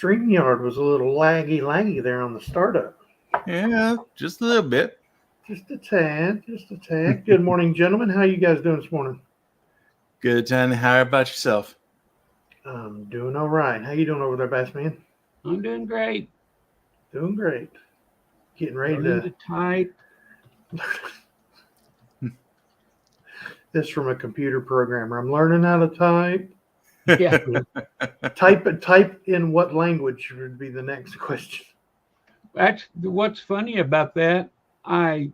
StreamYard was a little laggy there on the startup. Yeah, just a little bit. Just a tad. Good morning, gentlemen. How you guys doing this morning? Good, Tony. How about yourself? I'm doing all right. How you doing over there, Bass Man? I'm doing great. Doing great. Getting ready Learning to type. This from a computer programmer. I'm learning how to type. Yeah. Type in what language would be the next question. That's what's funny about that. I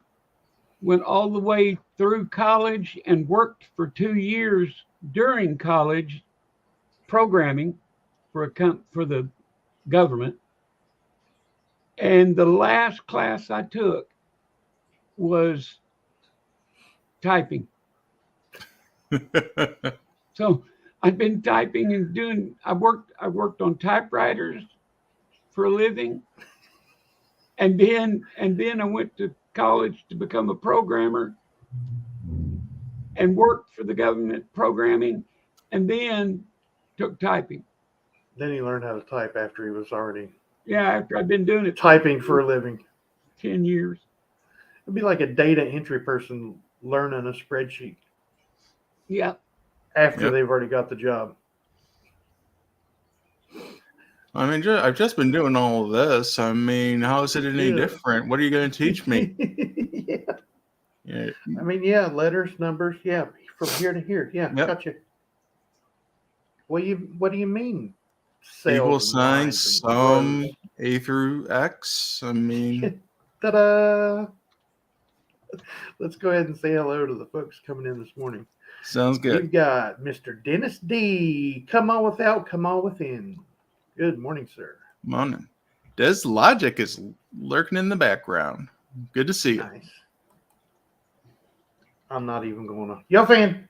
went all the way through college and worked for 2 years during college programming for the government. And the last class I took was typing. So I've been typing and I worked on typewriters for a living. And then I went to college to become a programmer and worked for the government programming and then took typing. Then he learned how to type after he was already after I've been doing it typing for a living. 10 years. It'd be like a data entry person learning a spreadsheet. Yeah. After they've already got the job. I mean, I've just been doing all of this. I mean, how is it any different? What are you going to teach me? Yeah. I mean, letters, numbers, from here to here. Gotcha. What do you mean? Equal signs, sum, A through X. I mean, ta-da! Let's go ahead and say hello to the folks coming in this morning. Sounds good. We've got Mr. Dennis D. Come on without, come on within. Good morning, sir. Morning. Des Logic is lurking in the background. Good to see you. Nice. I'm not even going to. Yo, fan.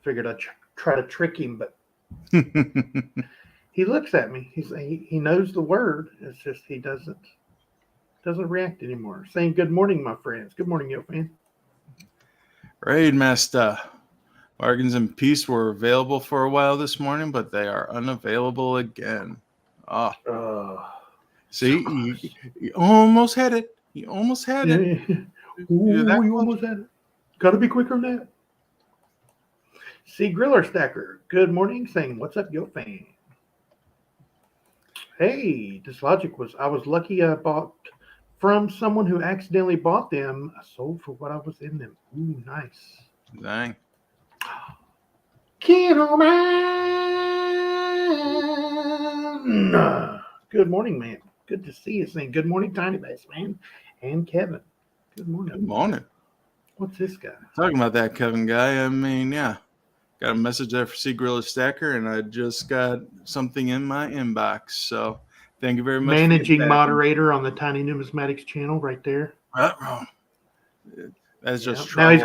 Figured I'd try to trick him, but he looks at me. He knows the word. It's just he doesn't react anymore. Saying good morning, my friends. Good morning, Yo, fan. Raid Master. Bargains and Peace were available for a while this morning, but they are unavailable again. See, he almost had it. He almost had it. Ooh, he almost had it. Got to be quicker than that. See, Griller Stacker. Good morning, saying, what's up, Yo fan? Hey, I was lucky I bought from someone who accidentally bought them. I sold for what I was in them. Ooh, nice. Dang. Good morning, man. Good to see you. Saying good morning, Tiny Bass Man and Kevin. Good morning. Good morning. What's this guy? Talking about that Kevin guy, I mean, got a message there for C. Griller Stacker, and I just got something in my inbox. So thank you very much. Managing moderator on the Tiny Numismatics channel right there. That's just trouble. Now he's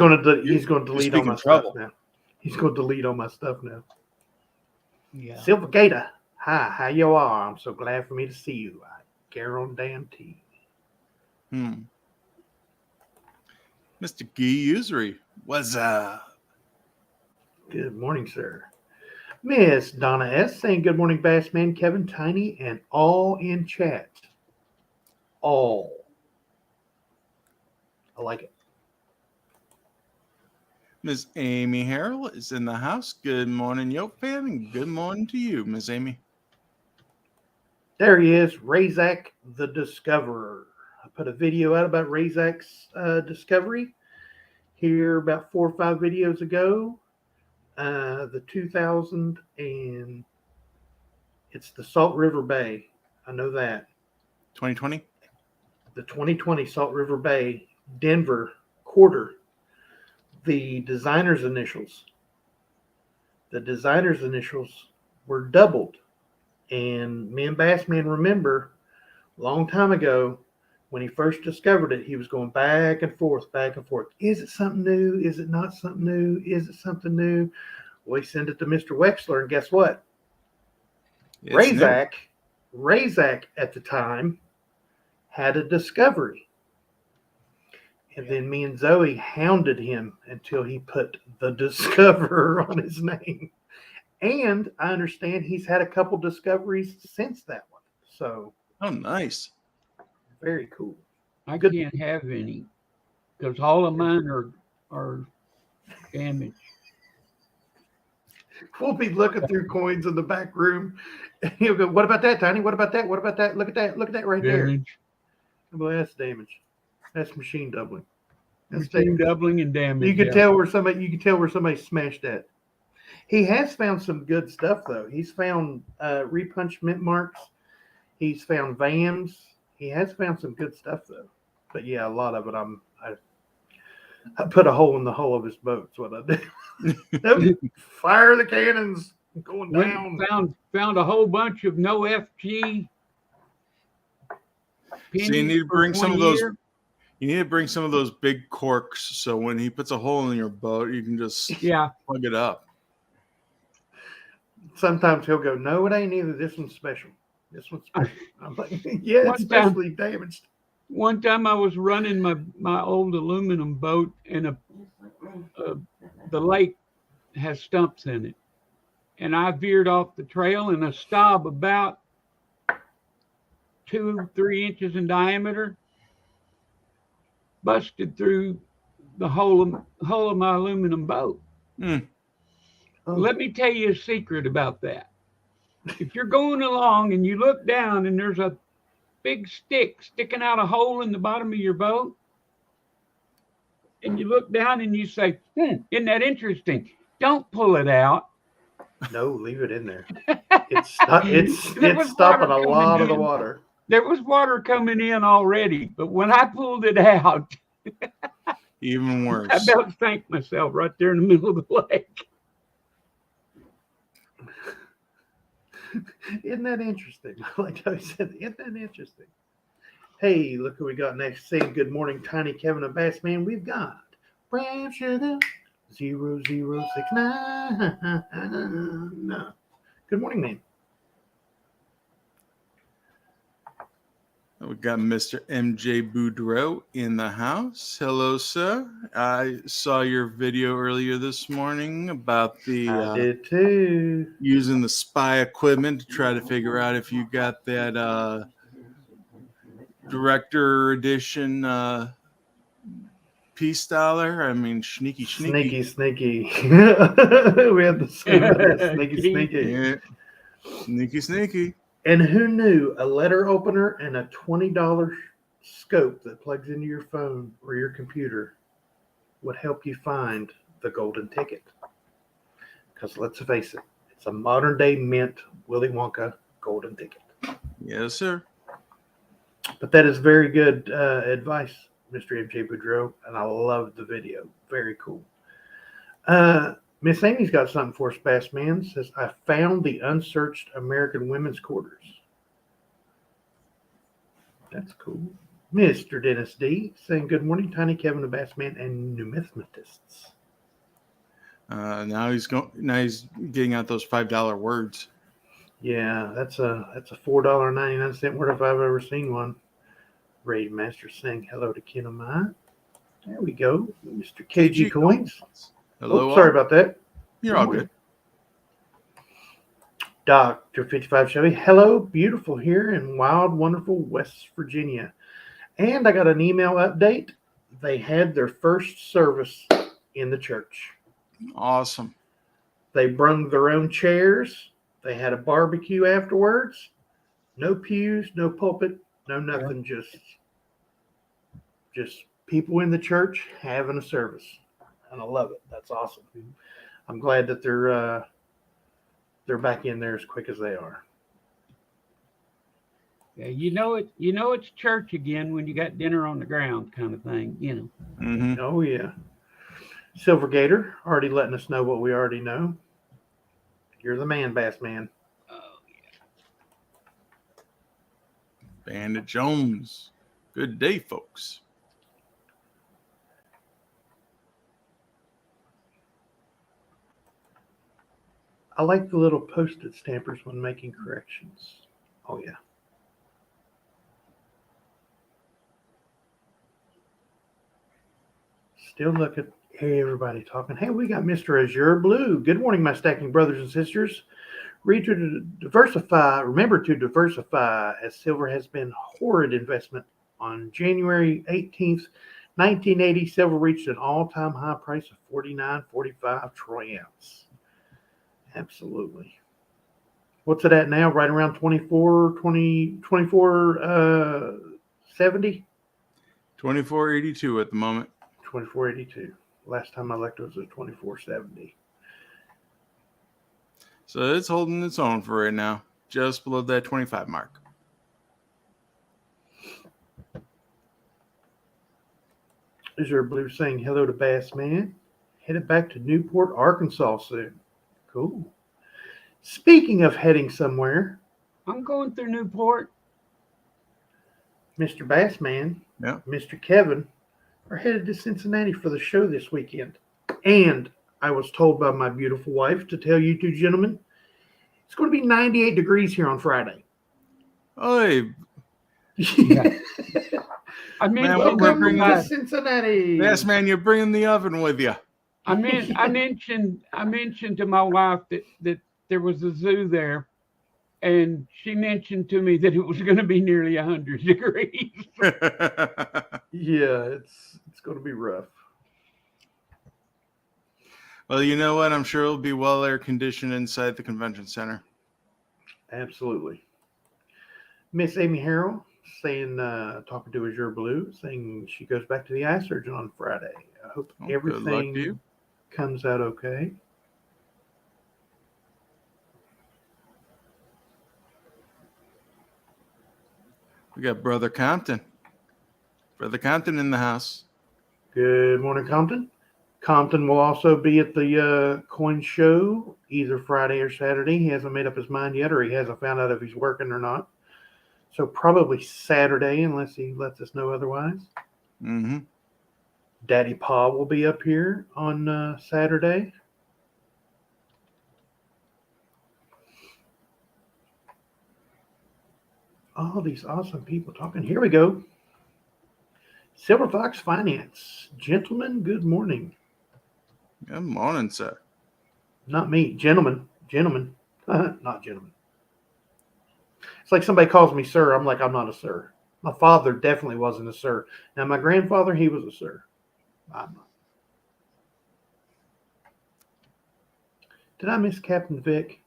going to delete all my stuff now. He's going to delete all my stuff now. Yeah. Silver Gator. Hi, how you are? I'm so glad for me to see you. I guarantee. Mr. Gee Usury, what's up? Good morning, sir. Miss Donna S. saying good morning, Bassman, Kevin, Tiny, and all in chat. All. I like it. Miss Amy Harrell is in the house. Good morning, Yo fan, and good morning to you, Miss Amy. There he is, Razak the Discoverer. I put a video out about Razak's discovery here about 4 or 5 videos ago. The 2000 and it's the Salt River Bay. I know that. 2020? The 2020 Salt River Bay, Denver quarter. The designer's initials. The designer's initials were doubled. And me and Bassman remember a long time ago when he first discovered it, he was going back and forth. Is it something new? Is it not something new? Is it something new? Well, he sent it to Mr. Wexler, and guess what? Razak at the time had a discovery. And then me and Zoe hounded him until he put the Discoverer on his name. And I understand he's had a couple discoveries since that one. So Oh, nice. very cool. I Good. can't have any because all of mine are damaged. We'll be looking through coins in the back room, and he'll go, "What about that, Tiny? What about that? What about that? Look at that! Look at that right there." Damage. Well, that's damage. That's machine doubling. That's Machine damage. doubling and damage. You can yeah. tell where somebody. You can tell where somebody smashed that. He has found some good stuff though. He's found repunch mint marks. He's found vans. He has found some good stuff though. But yeah, a lot of it I put a hole in the hull of his boat. That's what I did. Fire the cannons. Going down. Found a whole bunch of no FG. So you need to bring some of those. You need to bring some of those big corks, so when he puts a hole in your boat, you can just plug it up. Sometimes he'll go, "No, it ain't either. This one's special. This one's special." I'm like, "Yeah, it's specially damaged." One time I was running my old aluminum boat, and the lake has stumps in it, and I veered off the trail, and a stub about 2-3 inches in diameter busted through the hull of my aluminum boat. Mm. Oh. Let me tell you a secret about that. If you're going along and you look down and there's a big stick sticking out a hole in the bottom of your boat, and you look down and you say, isn't that interesting? Don't pull it out. No, leave it in there. It's stopping a lot of the water. There was water coming in already, but when I pulled it out, even worse. I about sank myself right there in the middle of the lake. Isn't that interesting? Like I said, isn't that interesting? Hey, look who we got next. Saying good morning, Tiny Kevin and Bassman. We've got Brown Sugar 0069. Good morning, man. We got Mr. MJ Boudreau in the house. Hello, sir. I saw your video earlier this morning about I did too. Using the spy equipment to try to figure out if you got that director edition peace dollar. I mean, sneaky. We had the sneaky. Sneaky. And who knew a letter opener and a $20 scope that plugs into your phone or your computer would help you find the golden ticket? Because let's face it, it's a modern day mint Willy Wonka golden ticket. Yes, sir. But that is very good advice, Mr. MJ Boudreau, and I love the video. Very cool. Miss Amy's got something for us, Bassman. Says, I found the unsearched American women's quarters. That's cool. Mr. Dennis D. saying, good morning, Tiny Kevin, the Bassman, and numismatists. Now he's getting out those $5 words. Yeah, that's a $4.99 word if I've ever seen one. Raid Master saying hello to Ken of mine. There we go. Mr. KG Coins. Hello. Sorry about that. You're all good. Dr. 55 Chevy. Hello, beautiful here in wild, wonderful West Virginia. And I got an email update. They had their first service in the church. Awesome. They brung their own chairs. They had a barbecue afterwards. No pews, no pulpit, no nothing. Just people in the church having a service. And I love it. That's awesome. I'm glad that they're back in there as quick as they are. Yeah, it's church again when you got dinner on the ground kind of thing, Mm-hmm. Oh yeah. Silver Gator already letting us know what we already know. You're the man, Bassman. Oh yeah. Bandit Jones. Good day, folks. I like the little Post-it stampers when making corrections. Oh, yeah. Still looking. Hey, everybody talking. Hey, we got Mr. Azure Blue. Good morning, my stacking brothers and sisters. Remember to diversify, as silver has been horrid investment. On January 18th, 1980, silver reached an all-time high price of $49.45 troy ounce. Absolutely. What's it at now? Right around 24.70? 24.82 at the moment. 24.82. Last time I looked, it was at 24.70. So it's holding its own for right now, just below that 25 mark. Azure Blue saying hello to Bass Man. Headed back to Newport, Arkansas soon. Cool. Speaking of heading somewhere, I'm going through Newport. Mr. Bassman, Yeah. Mr. Kevin are headed to Cincinnati for the show this weekend. And I was told by my beautiful wife to tell you two gentlemen, it's going to be 98 degrees here on Friday. Oi, Yeah. I Man, mentioned we're Welcome bringing to this- Cincinnati. yes, man, you're bringing the oven with you. I mentioned to my wife that there was a zoo there, and she mentioned to me that it was going to be nearly 100 degrees. Yeah, it's going to be rough. Well, you know what? I'm sure it'll be well air conditioned inside the convention center. Absolutely. Miss Amy Harrell saying, talking to Azure Blue, saying she goes back to the eye surgeon on Friday. I hope Well, good luck to everything you. comes out okay. We got Brother Compton. Brother Compton in the house. Good morning, Compton. Compton will also be at the coin show either Friday or Saturday. He hasn't made up his mind yet, or he hasn't found out if he's working or not. So probably Saturday, unless he lets us know otherwise. Mm-hmm. Daddy Pa will be up here on Saturday. All these awesome people talking. Here we go. Silver Fox Finance. Gentlemen, good morning. Good morning, sir. Not me. Gentlemen. Gentlemen. Not gentlemen. It's like somebody calls me sir. I'm like, I'm not a sir. My father definitely wasn't a sir. Now, my grandfather, he was a sir. I'm not. Did I miss Captain Vic?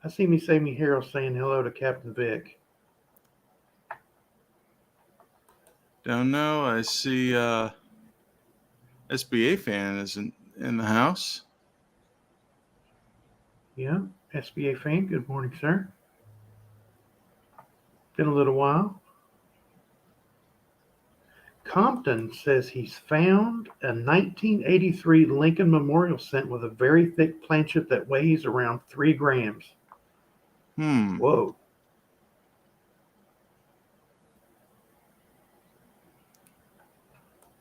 I see Miss Amy Harrell saying hello to Captain Vic. Don't know. I see SBA fan is in the house. Yeah, SBA fan. Good morning, sir. Been a little while. Compton says he's found a 1983 Lincoln Memorial cent with a very thick planchet that weighs around 3 grams. Whoa.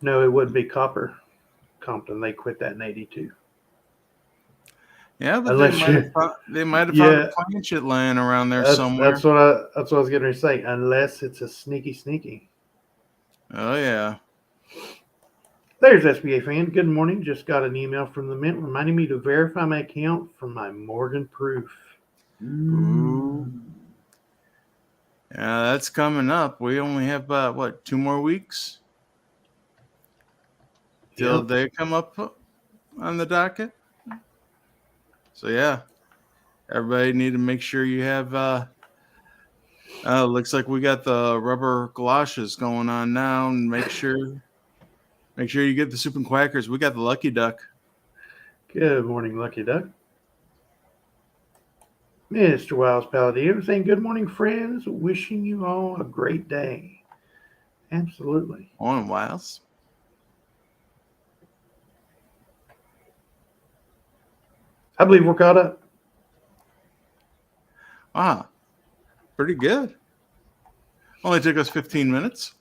No, it would be copper. Compton, they quit that in 82. Yeah, but Unless they might have Yeah. found a planchet laying around there That's somewhere. what I was getting ready to say. Unless it's a sneaky. Oh, yeah. There's SBA fan. Good morning. Just got an email from the Mint reminding me to verify my account for my Morgan proof. Ooh. Yeah, that's coming up. We only have about 2 more weeks till Yep. they come up on the docket. So yeah, everybody need to make sure you have. Looks like we got the rubber galoshes going on now, and make sure you get the soup and quackers. We got the Lucky Duck. Good morning, Lucky Duck. Mr. Wiles Palladino saying, good morning, friends. Wishing you all a great day. Absolutely. On Wiles. I believe we're caught up. Wow. Pretty good. Only took us 15 minutes.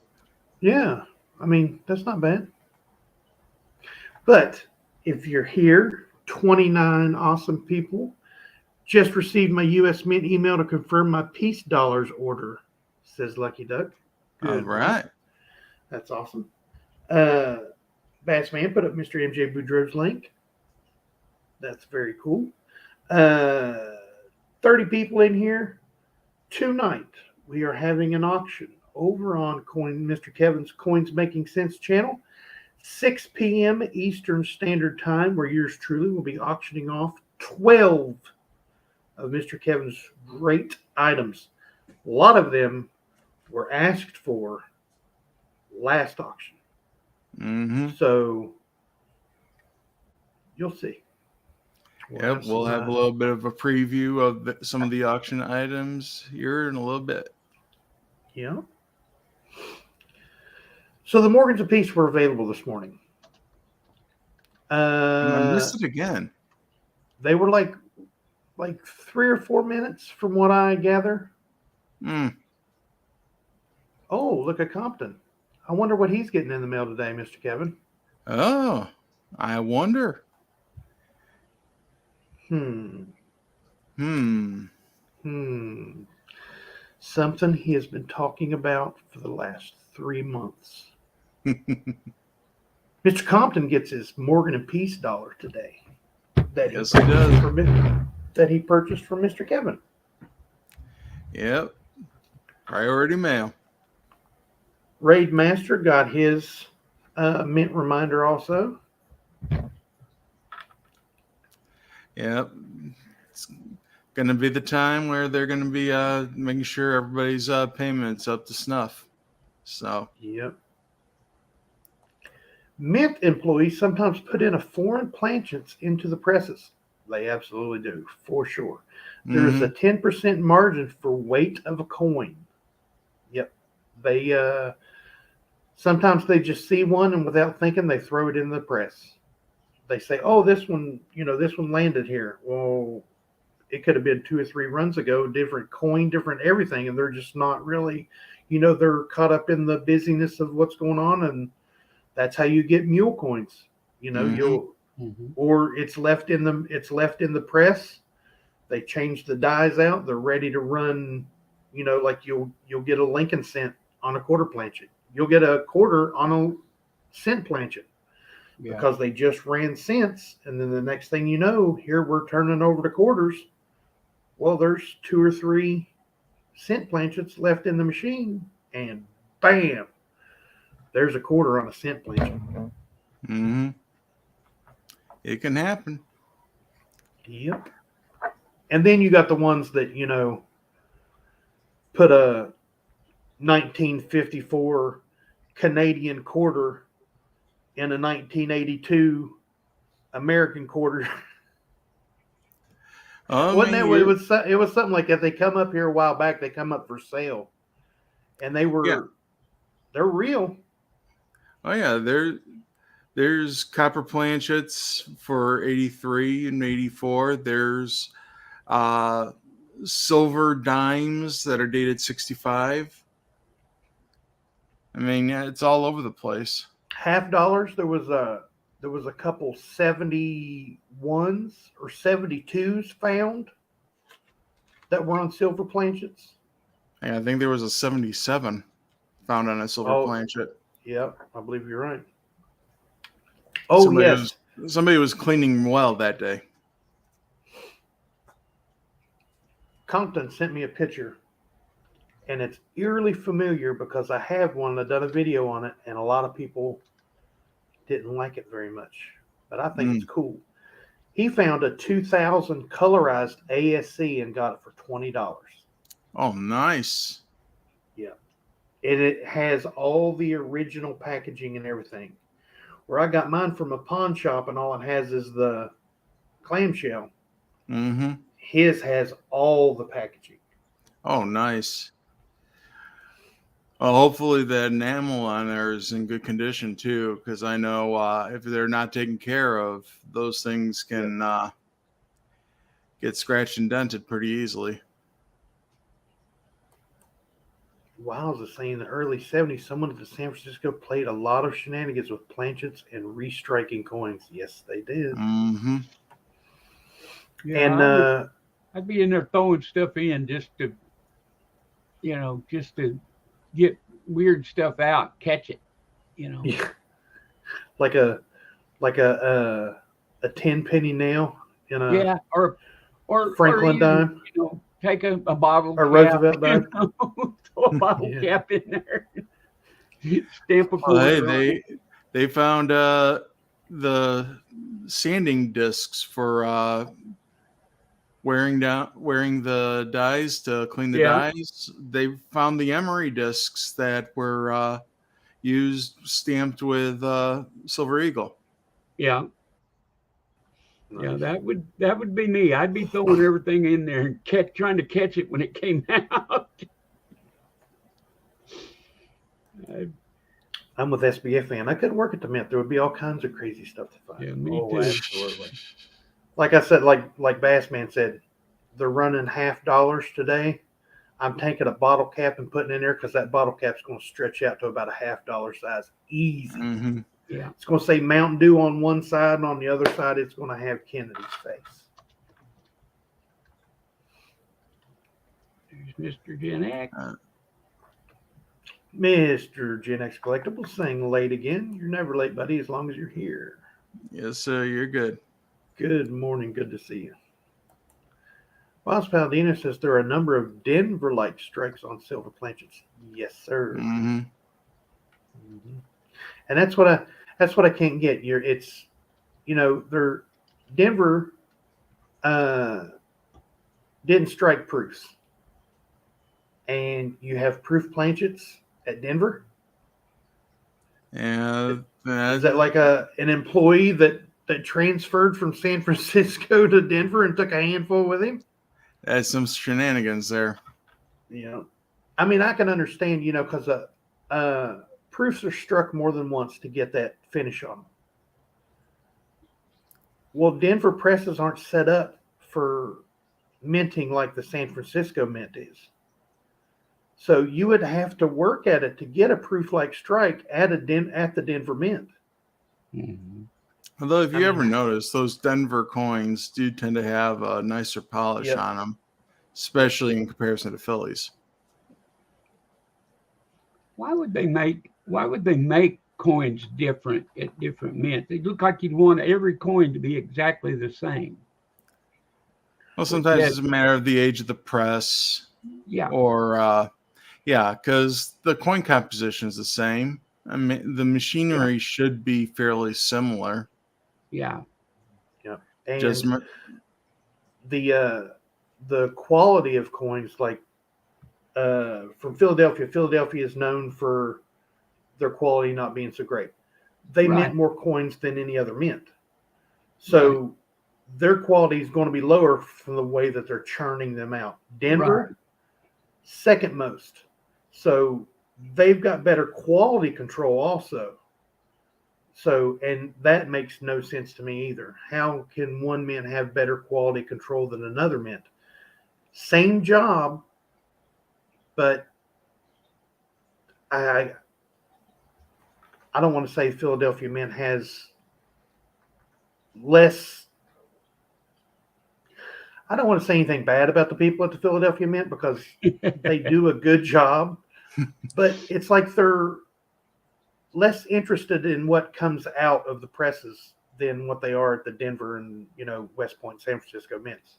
Yeah. I mean, that's not bad. But if you're here, 29 awesome people, just received my U.S. Mint email to confirm my peace dollars order, says Lucky Duck. All right. That's awesome. Bassman put up Mr. MJ Boudreau's link. That's very cool. 30 people in here. Tonight, we are having an auction over on Mr. Kevin's Coins Making Sense channel. 6 p.m. Eastern Standard Time, where yours truly will be auctioning off 12 of Mr. Kevin's great items. A lot of them were asked for last auction. Mm-hmm. So you'll see. We'll have a little bit of a preview of some of the auction items here in a little bit. Yeah. So the Morgans of Peace were available this morning. I missed it again. They were like 3 or 4 minutes from what I gather. Oh, look at Compton. I wonder what he's getting in the mail today, Mr. Kevin. Oh, I wonder. Something he has been talking about for the last 3 months. Mr. Compton gets his Morgan and Peace dollar today. Yes, he does. That he purchased from Mr. Kevin. Yep. Priority mail. Raid Master got his mint reminder also. Yep. It's going to be the time where they're going to be making sure everybody's payments up to snuff. So. Yep. Mint employees sometimes put in a foreign planchets into the presses. They absolutely do, for sure. There's a 10% margin for weight of a coin. Yep. They sometimes they just see one and without thinking they throw it in the press. They say, "Oh, this one landed here." Well, it could have been 2 or 3 runs ago, different coin, different everything, and they're just not really, they're caught up in the busyness of what's going on, and that's how you get mule coins. Or it's left in the press. They change the dies out. They're ready to run. Like you'll get a Lincoln cent on a quarter planchet. You'll get a quarter on a cent planchet because they just ran cents, and then the next thing you know, here we're turning over to quarters. Well, there's 2 or 3 cent planchets left in the machine, and bam, there's a quarter on a cent planchet. It can happen. Yep. And then you got the ones that, put a 1954 Canadian quarter in a 1982 American quarter. Wasn't that what it was something like that? They come up here a while back. They come up for sale, and they're real. Oh yeah, there's copper planchets for 83 and 84. There's silver dimes that are dated 65. I mean, yeah, it's all over the place. $50. There was a couple 71s or 72s found that were on silver planchets. Yeah, I think there was a 77 found on a silver planchet. Yep, I believe you're right. Oh, Somebody was cleaning well that day. Compton sent me a picture, and it's eerily familiar because I have one. I've done a video on it, and a lot of people didn't like it very much, but I think it's cool. He found a 2000 colorized ASC and got it for $20. Oh, nice. Yeah. And it has all the original packaging and everything. Where I got mine from a pawn shop and all it has is the clamshell. His has all the packaging. Oh, nice. Well, hopefully the enamel on there is in good condition too, because I know if they're not taken care of, those things can get scratched and dented pretty easily. Wiles is saying in the early 70s, someone at the San Francisco played a lot of shenanigans with planchets and restriking coins. Yes, they did. Yeah, And I'd be in there throwing stuff in just to get weird stuff out, catch it. Yeah. like a 10-penny nail in a Yeah, or Franklin even, dime take a bottle or cap, Roosevelt dime. throw a bottle Yeah. cap in there, stamp a Well, hey, quarter on it. they found the sanding discs for wearing the dyes to clean the Yeah, dyes. They found the emery discs that were used stamped with Silver Eagle. yeah, yeah. Nice. That would be me. I'd be throwing everything in there and trying to catch it when it came out. I'm with SBF, man. I couldn't work at the Mint. There would be all kinds of crazy stuff to find. Yeah, me Oh, too. absolutely. Like I said, like Bassman said, they're running $50 today. I'm taking a bottle cap and putting it in there because that bottle cap's going to stretch out to about a $50 size. Easy. Mm-hmm. Yeah. It's going to say Mountain Dew on one side, and on the other side, it's going to have Kennedy's face. There's Mr. Gen X. Mr. Gen X Collectibles saying late again. You're never late, buddy, as long as you're here. Yes, sir. You're good. Good morning. Good to see you. Miles Palladino says there are a number of Denver-like strikes on silver planchets. Yes, sir. Mm-hmm. Mm-hmm. And that's what I can't get. They're Denver didn't strike proofs, and you have proof planchets at Denver. Yeah, Is that like an employee that transferred from San Francisco to Denver and took a handful with him? that's some shenanigans there. I mean, I can understand, because proofs are struck more than once to get that finish on them. Well, Denver presses aren't set up for minting like the San Francisco mint is. So you would have to work at it to get a proof-like strike at the Denver Mint. Mm-hmm. Although, if you ever notice, those Denver coins do tend to have a nicer polish on them, especially in comparison to Phillies. Why would they make coins different at different mints? They look like you'd want every coin to be exactly the same. Well, sometimes it's a matter of the age of the press. Yeah. Or, because the coin composition is the same. I mean, the machinery should be fairly similar. Yeah. Yeah. And Just the quality of coins, like from Philadelphia. Philadelphia is known for their quality not being so great. They mint more coins than any other mint. So their quality is going to be lower from the way that they're churning them out. Denver, second most. So they've got better quality control also. So, and that makes no sense to me either. How can one mint have better quality control than another mint? Same job, but I don't want to say Philadelphia Mint has less. I don't want to say anything bad about the people at the Philadelphia Mint because they do a good job, but it's like they're less interested in what comes out of the presses than what they are at the Denver and, West Point, San Francisco mints.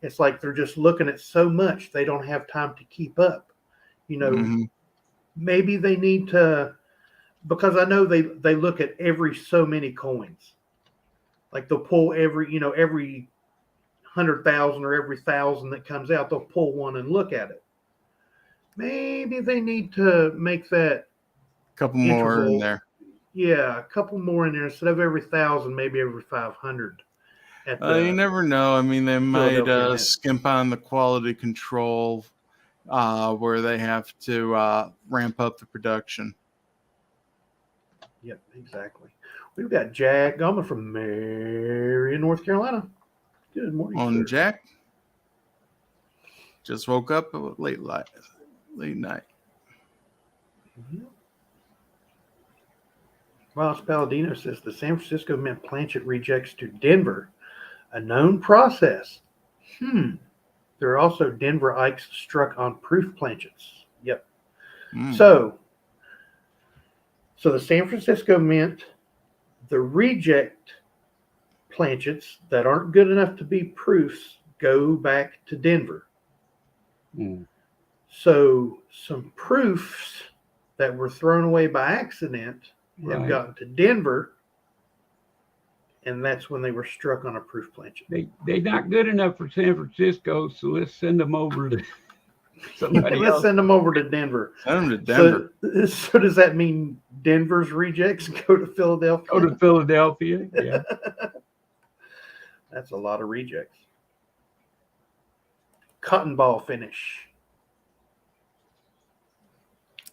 It's like they're just looking at so much they don't have time to keep up. Maybe they need to, because I know they look at every so many coins. Like they'll pull every 100,000 or every 1,000 that comes out, they'll pull one and look at it. Maybe they need to make that couple more in there. Yeah, a couple more in there instead of every 1,000, maybe every 500. You never know. I mean, they might skimp on the quality control where they have to ramp up the production. Yep, exactly. We've got Jack Goma from Marion, North Carolina. Good morning, sir. Jack. Just woke up late night. Mm-hmm. Miles Palladino says the San Francisco Mint planchet rejects to Denver, a known process. There are also Denver Ikes struck on proof planchets. Yep. So the San Francisco Mint The reject planchets that aren't good enough to be proofs go back to Denver. Mm. So some proofs that were thrown away by accident have Right. gotten to Denver, and that's when they were struck on a proof planchet. They're not good enough for San Francisco, so let's send them over to somebody Let's else. send them over to Denver. Send them to Denver. So does that mean Denver's rejects go to Philadelphia? Go to Philadelphia. Yeah. That's a lot of rejects. Cotton ball finish.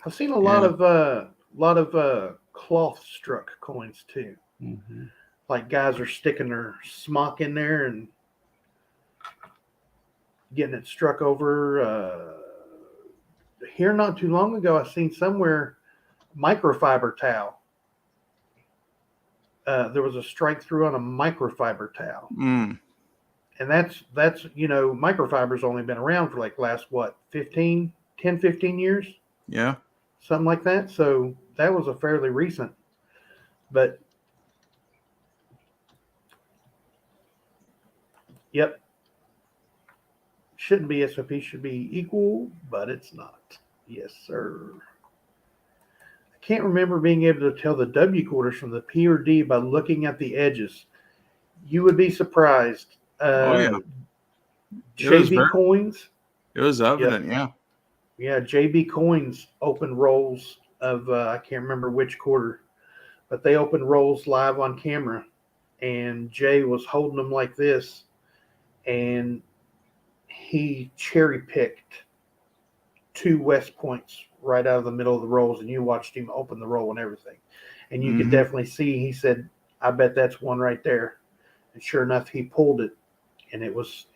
I've seen a lot of cloth struck coins too. Mm-hmm. Like guys are sticking their smock in there and getting it struck over. Here not too long ago, I seen somewhere microfiber towel. There was a strike through on a microfiber towel. Mm. And that's microfiber's only been around for like last 10, 15 years, Yeah. something like that. So that was a fairly recent, but yep, shouldn't be SOP, should be equal, but it's not. Yes, sir. I can't remember being able to tell the W quarters from the P or D by looking at the edges. You would be surprised. Oh, yeah. JB coins. It was evident, yeah. Yeah, JB Coins opened rolls of, I can't remember which quarter, but they opened rolls live on camera. And Jay was holding them like this. And he cherry picked 2 West Points right out of the middle of the rolls. And you watched him open the roll and everything. And you could definitely see, he said, I bet that's one right there. And sure enough, he pulled it. And it was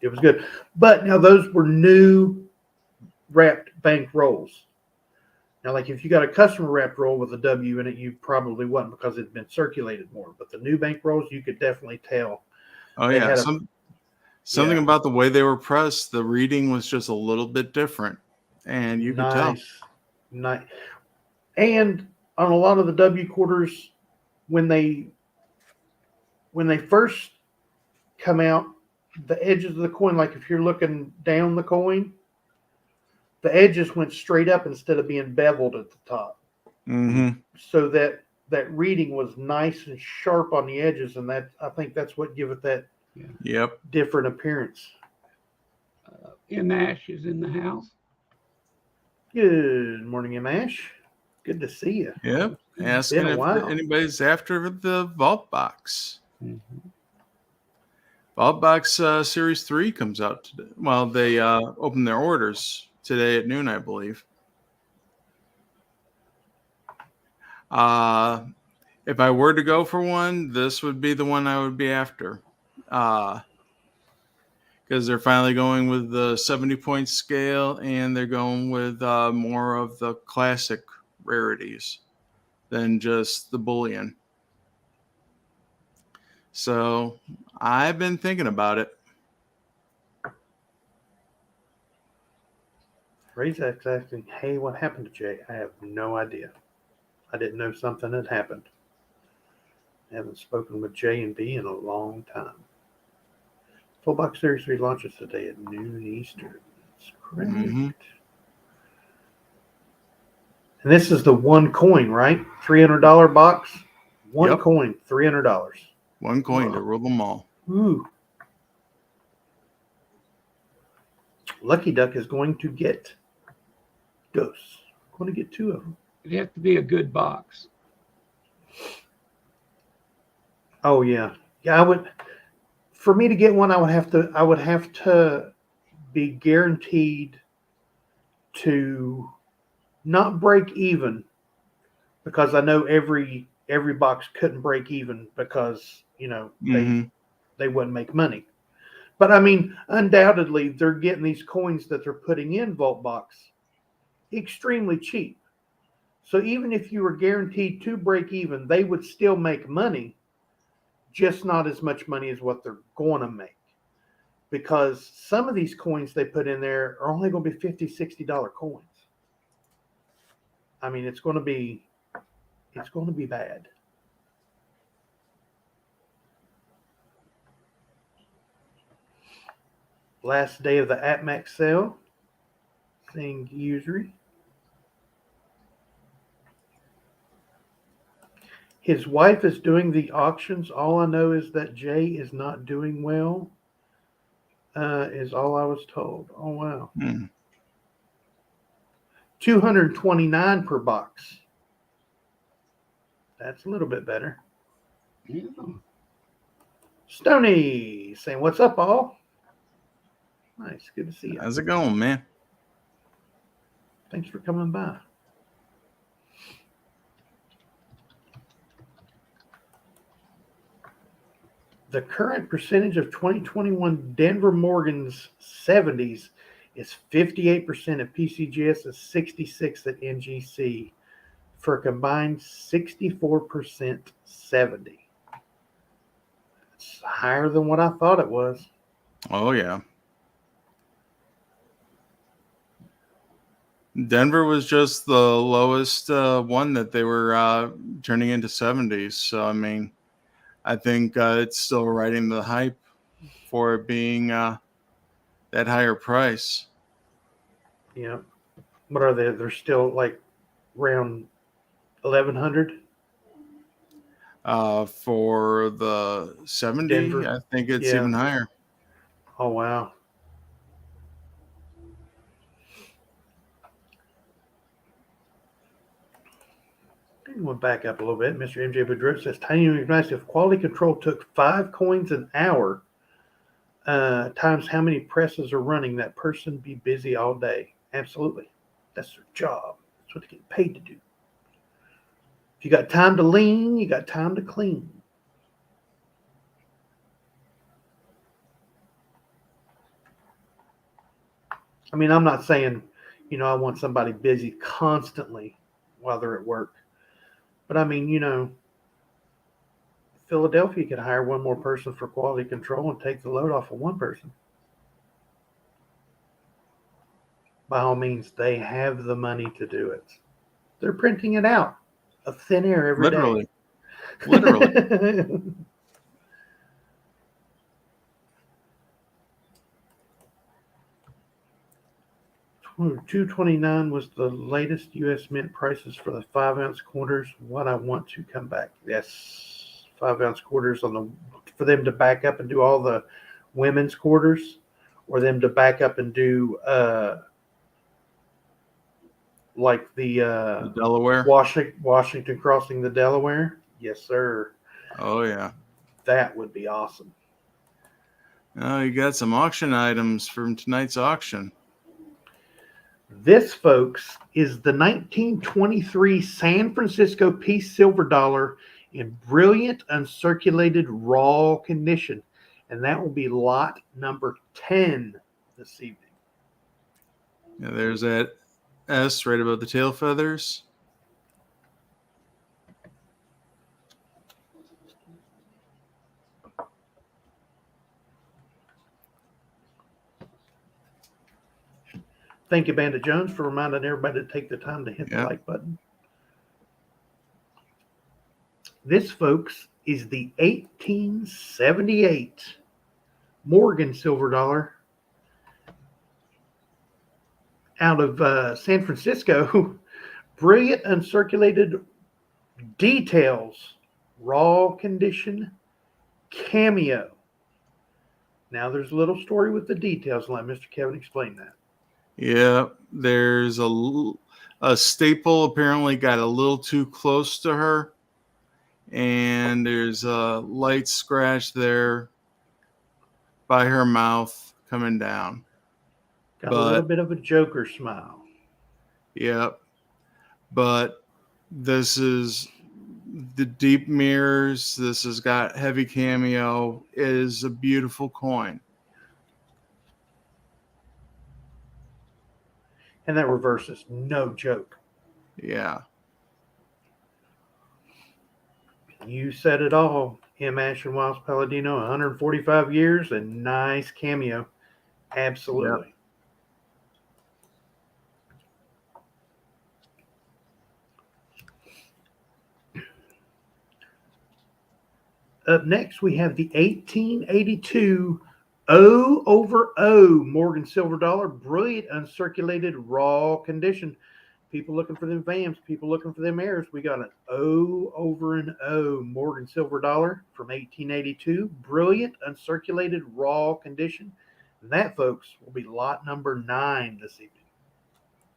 good. But now those were new wrapped bank rolls. Now, like if you got a customer wrapped roll with a W in it, you probably wouldn't because it'd been circulated more. But the new bank rolls, you could definitely tell. Oh, They yeah. had Something about the way they were pressed, the reading was just a little bit different. And you could tell. Nice. And on a lot of the W quarters, when they first come out, the edges of the coin, like if you're looking down the coin, the edges went straight up instead of being beveled at the top. Mm-hmm. So that reading was nice and sharp on the edges, and that I think that's what give it that different appearance. M. Ash is in the house. Good morning, M. Ash. Good to see you. Yep. Asking if anybody's after the Vault Box. Mm-hmm. Vault Box Series 3 comes out today. Well, they open their orders today at noon, I believe. If I were to go for one, this would be the one I would be after. Because they're finally going with the 70-point scale, and they're going with more of the classic rarities than just the bullion. So I've been thinking about it. Razak's asking, hey, what happened to Jay? I have no idea. I didn't know something had happened. I haven't spoken with J and B in a long time. Full Box Series 3 launches today at noon Eastern. That's correct. Mm-hmm. And this is the one coin, right? $300 box. One coin, $300. One coin to rule them all. Ooh. Lucky Duck is going to get Ghosts. Going to get 2 of them. It'd have to be a good box. Oh yeah. Yeah, I would. For me to get one, I would have to be guaranteed to not break even, because I know every box couldn't break even because they wouldn't make money. But I mean, undoubtedly, they're getting these coins that they're putting in Vault Box extremely cheap. So even if you were guaranteed to break even, they would still make money, just not as much money as what they're going to make. Because some of these coins they put in there are only going to be $50, $60 coins. I mean, it's going to be bad. Last day of the AppMax sale. Thing usury. His wife is doing the auctions. All I know is that Jay is not doing well. Is all I was told. Oh wow. 229 per box. That's a little bit better. Yeah. Stony saying, "What's up, all?" Nice, good to see you. How's it going, man? Thanks for coming by. The current percentage of 2021 Denver Morgan's 70s is 58% at PCGS and 66% at NGC for a combined 64% 70. It's higher than what I thought it was. Oh, yeah. Denver was just the lowest one that they were turning into 70s. So, I mean, I think it's still riding the hype for it being that higher price. Yeah. What are they? They're still like around 1,100. For the 70, Denver. I think it's Yeah. even higher. Oh wow. We'll back up a little bit. Mr. MJ Boudreaux says, Tiny United, if quality control took 5 coins an hour, times how many presses are running, that person be busy all day. Absolutely. That's their job. That's what they get paid to do. If you got time to lean, you got time to clean. I mean, I'm not saying, I want somebody busy constantly while they're at work. But I mean, Philadelphia could hire one more person for quality control and take the load off of one person. By all means, they have the money to do it. They're printing it out of thin air every day. Literally. 229 was the latest U.S. Mint prices for the 5-ounce quarters. What I want to come back. Yes, 5-ounce quarters for them to back up and do all the women's quarters, or them to back up and do like the Delaware. Washington crossing the Delaware. Yes, sir. Oh yeah. That would be awesome. Oh, you got some auction items from tonight's auction. This, folks, is the 1923 San Francisco Peace Silver Dollar in brilliant uncirculated raw condition. And that will be lot number 10 this evening. Yeah, there's that S right above the tail feathers. Thank you, Bandit Jones, for reminding everybody to take the time to hit the like button. This, folks, is the 1878 Morgan Silver Dollar out of San Francisco. Brilliant uncirculated details, raw condition, cameo. Now, there's a little story with the details. Let Mr. Kevin explain that. Yeah, there's a staple apparently got a little too close to her, and there's a light scratch there by her mouth coming down. Got a little bit of a Joker smile. Yep. But this is the deep mirrors. This has got heavy cameo. It is a beautiful coin. And that reverse is no joke. Yeah. You said it all. M. Ash and Wiles Palladino, 145 years and nice cameo. Absolutely. Yep. Up next, we have the 1882 O over O, Morgan Silver Dollar, brilliant uncirculated raw condition. People looking for them VAMs, people looking for them airs. We got an O over an O, Morgan Silver Dollar from 1882, brilliant uncirculated raw condition. And that, folks, will be lot number 9 this evening.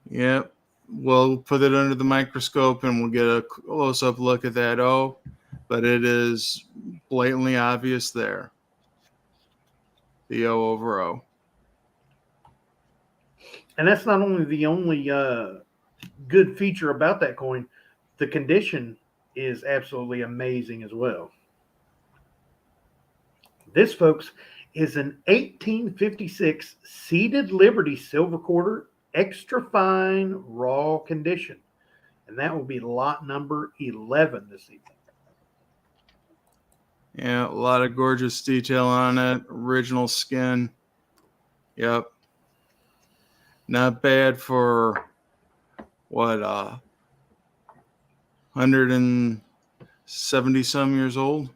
Yep. We'll put it under the microscope and we'll get a close-up look at that O, but it is blatantly obvious there. The O over O. And that's not only the only good feature about that coin, the condition is absolutely amazing as well. This, folks, is an 1856 seeded Liberty silver quarter, extra fine raw condition. And that will be lot number 11 this evening. Yeah, a lot of gorgeous detail on it. Original skin. Yep. Not bad for what, 170 some years old.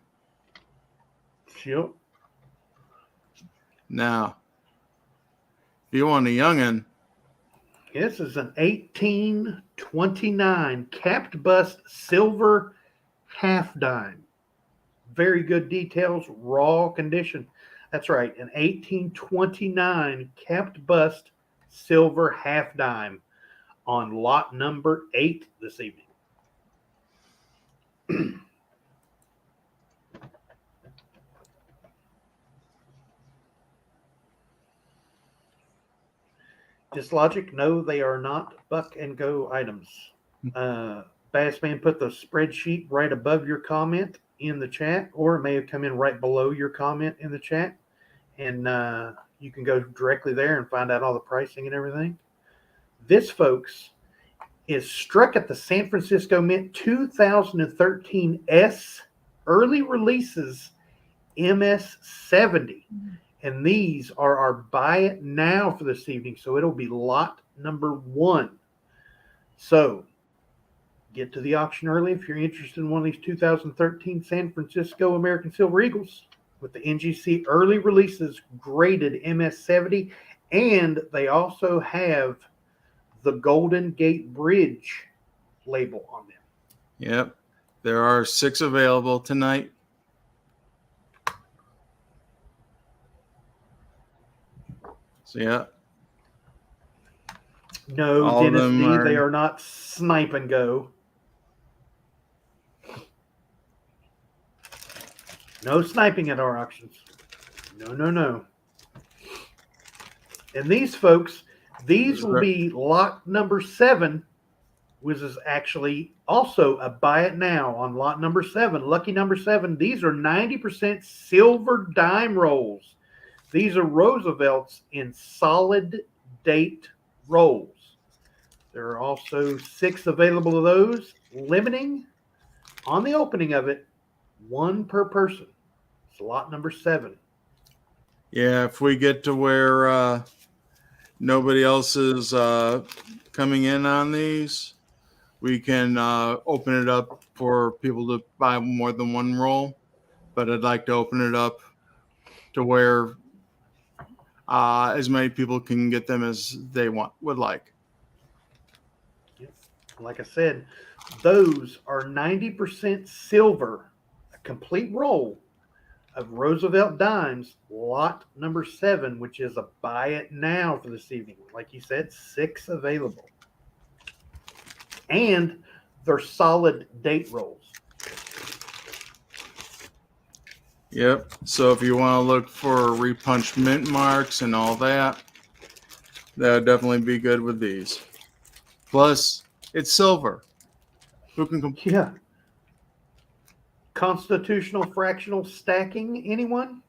Yep. Now, if you want a youngin', This is an 1829 capped bust silver half dime. Very good details, raw condition. That's right, an 1829 capped bust silver half dime on lot number 8 this evening. Dislogic, no, they are not buck and go items. Bassman put the spreadsheet right above your comment in the chat, or it may have come in right below your comment in the chat. And you can go directly there and find out all the pricing and everything. This, folks, is struck at the San Francisco Mint 2013 S early releases MS70. And these are our buy it now for this evening. So it'll be lot number 1. So get to the auction early if you're interested in one of these 2013 San Francisco American Silver Eagles with the NGC early releases graded MS70. And they also have the Golden Gate Bridge label on them. yep, there are 6 available tonight. So, yeah. No, All of Dennis them D, are- they are not snipe and go. No sniping at our auctions. No, no, no. And these, folks, these will be lot number 7, which is actually also a buy it now on lot number 7. Lucky number 7. These are 90% silver dime rolls. These are Roosevelt's in solid date rolls. There are also 6 available of those, limiting on the opening of it 1 per person. It's lot number 7. Yeah, if we get to where nobody else is coming in on these, we can open it up for people to buy more than 1 roll. But I'd like to open it up to where as many people can get them as they would like. Like I said, those are 90% silver, a complete roll of Roosevelt dimes, lot number 7, which is a buy it now for this evening. Like you said, 6 available. And they're solid date rolls. Yep. So if you want to look for repunched mint marks and all that, that would definitely be good with these. Plus, it's silver. Who can compete? Yeah. Constitutional fractional stacking, anyone?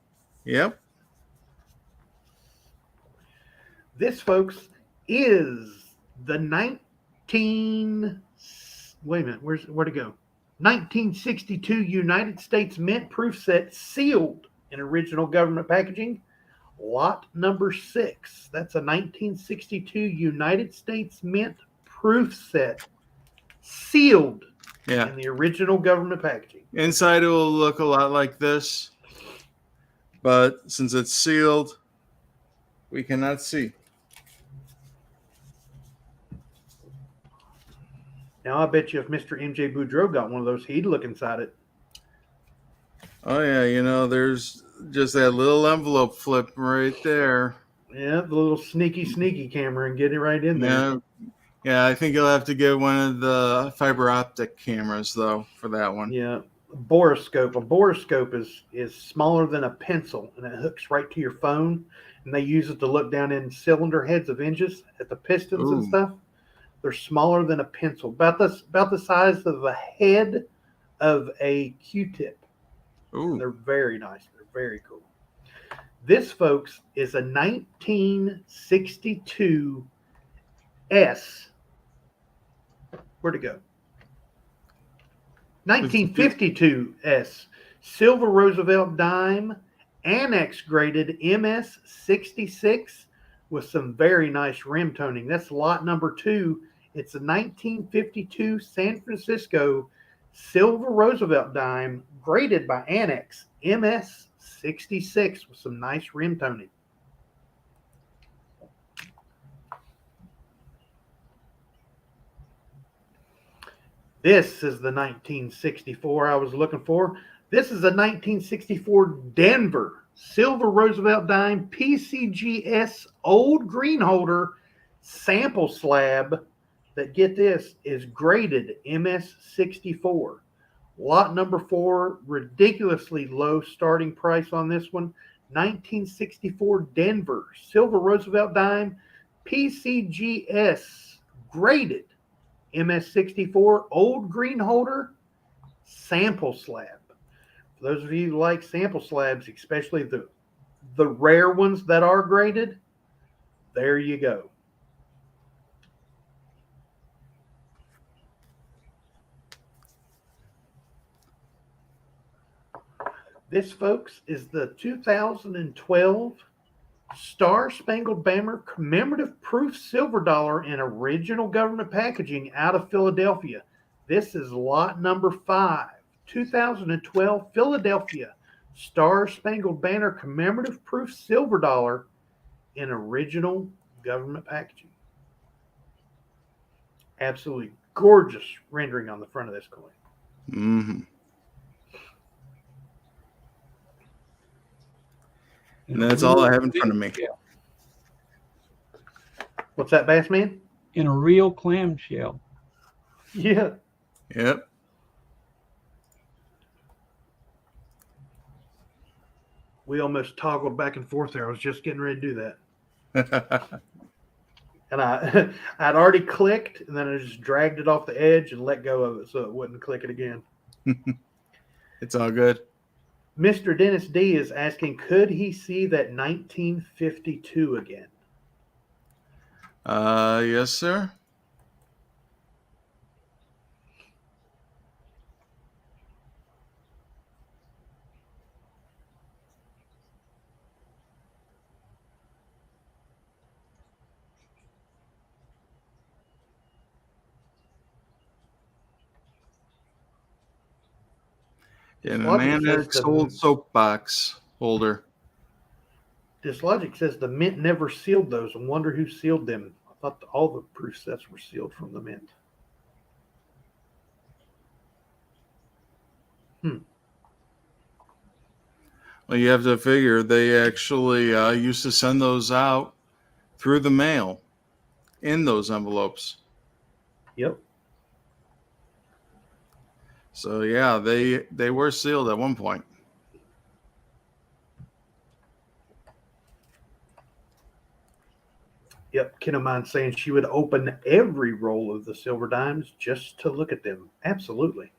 Yep. This, folks, is the where'd it go? 1962 United States Mint proof set sealed in original government packaging. Lot number 6. That's a 1962 United States Mint proof set sealed in the original government packaging. Inside it will look a lot like this. but since it's sealed, we cannot see. Now I bet you if Mr. MJ Boudreaux got one of those, he'd look inside it. Oh yeah, there's just that little envelope flip right there. Yeah, the little sneaky camera and get it right in there. Yeah, I think you'll have to get one of the fiber optic cameras though for that one. Yeah, borescope. A borescope is smaller than a pencil, and it hooks right to your phone. And they use it to look down in cylinder heads of engines at the pistons and stuff. They're smaller than a pencil, about the size of the head of a Q-tip. Ooh. They're very nice. They're very cool. This, folks, is a 1962 S. Where'd it go? 1952 S. Silver Roosevelt dime, annex graded MS 66 with some very nice rim toning. That's lot number 2. It's a 1952 San Francisco Silver Roosevelt dime graded by Annex MS 66 with some nice rim toning. This is the 1964 I was looking for. This is a 1964 Denver Silver Roosevelt dime PCGS old green holder sample slab that, get this, is graded MS 64. Lot number 4, ridiculously low starting price on this one. 1964 Denver Silver Roosevelt dime PCGS graded MS64 old green holder sample slab. For those of you who like sample slabs, especially the rare ones that are graded, there you go. This, folks, is the 2012 Star Spangled Banner commemorative proof silver dollar in original government packaging out of Philadelphia. This is lot number 5, 2012 Philadelphia Star Spangled Banner commemorative proof silver dollar in original government packaging. Absolutely gorgeous rendering on the front of this coin. Mm-hmm. And that's all I have in front of me. What's that, Bassman? In a real clamshell. Yeah. Yep. We almost toggled back and forth there. I was just getting ready to do that. And I'd already clicked, and then I just dragged it off the edge and let go of it so it wouldn't click it again. It's all good. Mr. Dennis D is asking, could he see that 1952 again? Yes, sir. In an annex old soapbox holder. Dislogic says the mint never sealed those. I wonder who sealed them. I thought all the proof sets were sealed from the mint. Well, you have to figure they actually used to send those out through the mail in those envelopes. Yep. So yeah, they were sealed at one point. Yep. Ken of mine saying she would open every roll of the silver dimes just to look at them. Absolutely.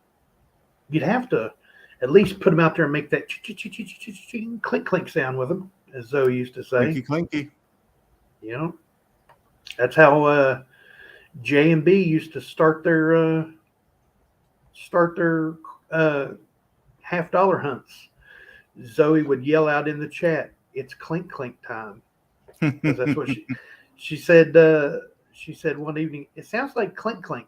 You'd have to at least put them out there and make that clink clink sound with them, as Zoe used to say. Clinky clinky. You know, that's how J&B used to start their $50 hunts. Zoe would yell out in the chat, "It's clink clink time," because that's what she said. She said one evening, "It sounds like clink clink,"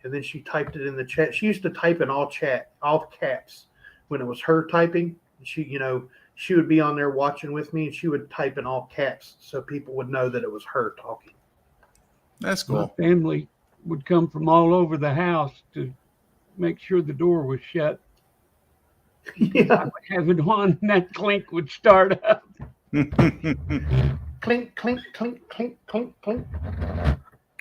and then she typed it in the chat. She used to type in all caps when it was her typing. She, she would be on there watching with me, and she would type in all caps so people would know that it was her talking. That's My cool. family would come from all over the house to make sure the door was shut. Yeah. Have it on, and that clink would start up. Clink, clink, clink, clink, clink, clink.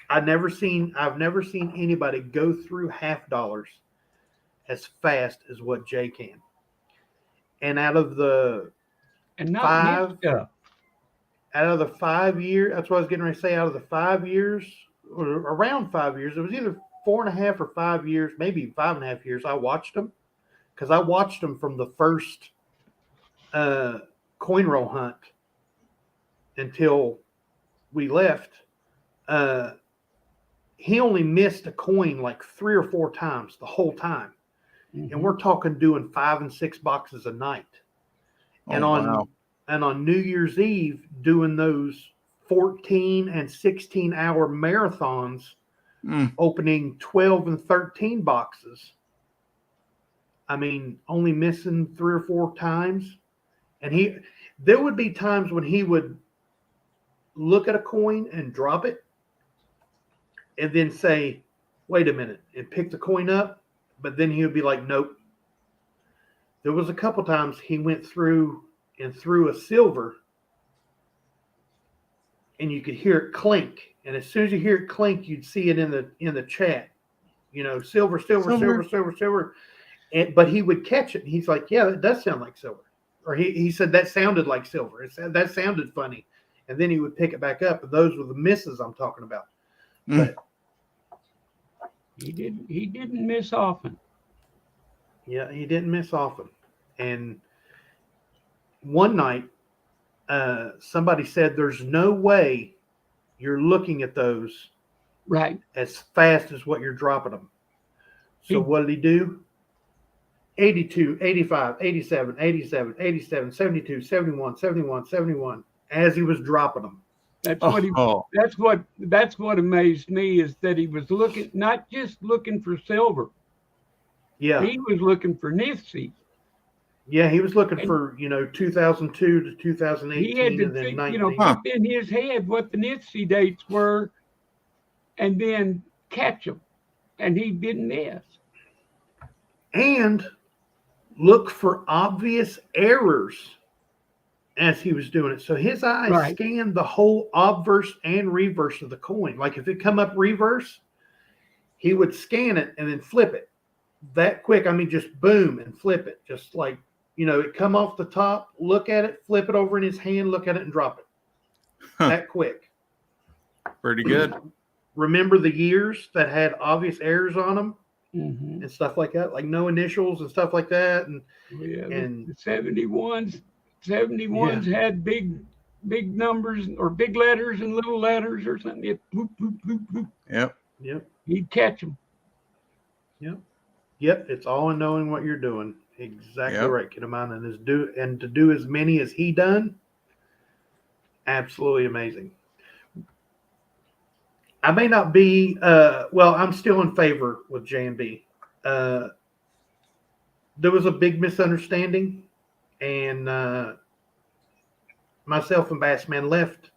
I've never seen anybody go through $50 as fast as what Jay can. And out of the And not mixed up. 5 years, that's what I was getting ready to say, out of the 5 years, or around 5 years, it was either 4.5 or 5 years, maybe 5.5 years, I watched them. Because I watched them from the first coin roll hunt until we left. He only missed a coin like 3 or 4 times the whole time. Mm-hmm. And we're talking doing 5 and 6 boxes a night. And wow. on New Year's Eve, doing those 14 and 16 hour marathons, opening 12 and 13 boxes. I mean, only missing 3 or 4 times. And there would be times when he would look at a coin and drop it and then say, wait a minute, and pick the coin up. But then he would be like, nope. There was a couple times he went through and threw a silver, and you could hear it clink. And as soon as you hear it clink, you'd see it in the chat. You know, silver. But he would catch it. And he's like, yeah, that does sound like silver. Or he said that sounded like silver. That sounded funny. And then he would pick it back up. And those were the misses I'm talking about. But he didn't miss often. Yeah, he didn't miss often. And one night, somebody said, there's no way you're looking at those right as fast as what you're dropping them. So what did he do? 82, 85, 87, 87, 87, 72, 71, 71, 71 as he was dropping them. That's what amazed me, is that he was not just looking for silver. Yeah. He was looking for Nifty. Yeah, he was looking for, 2002 to 2018 he had to and then 19. Keep in his head what the Nifty dates were and then catch them. And he didn't miss. And look for obvious errors as he was doing it. So his eyes scanned the whole obverse and reverse of the coin. Like if it come up reverse, he would scan it and then flip it that quick. I mean, just boom and flip it. Just like, it come off the top, look at it, flip it over in his hand, look at it and drop it. That quick. Pretty good. Remember the years that had obvious errors on them? Mm-hmm. And stuff like that, like no initials and stuff like that. And the 71s had big numbers or big letters and little letters or something. It bloop, bloop, bloop, bloop. Yep. He'd catch them. Yep. It's all in knowing what you're doing. Exactly right, kid of mine. And to do as many as he done, absolutely amazing. I may not be, I'm still in favor with J&B. There was a big misunderstanding, and myself and Bassman left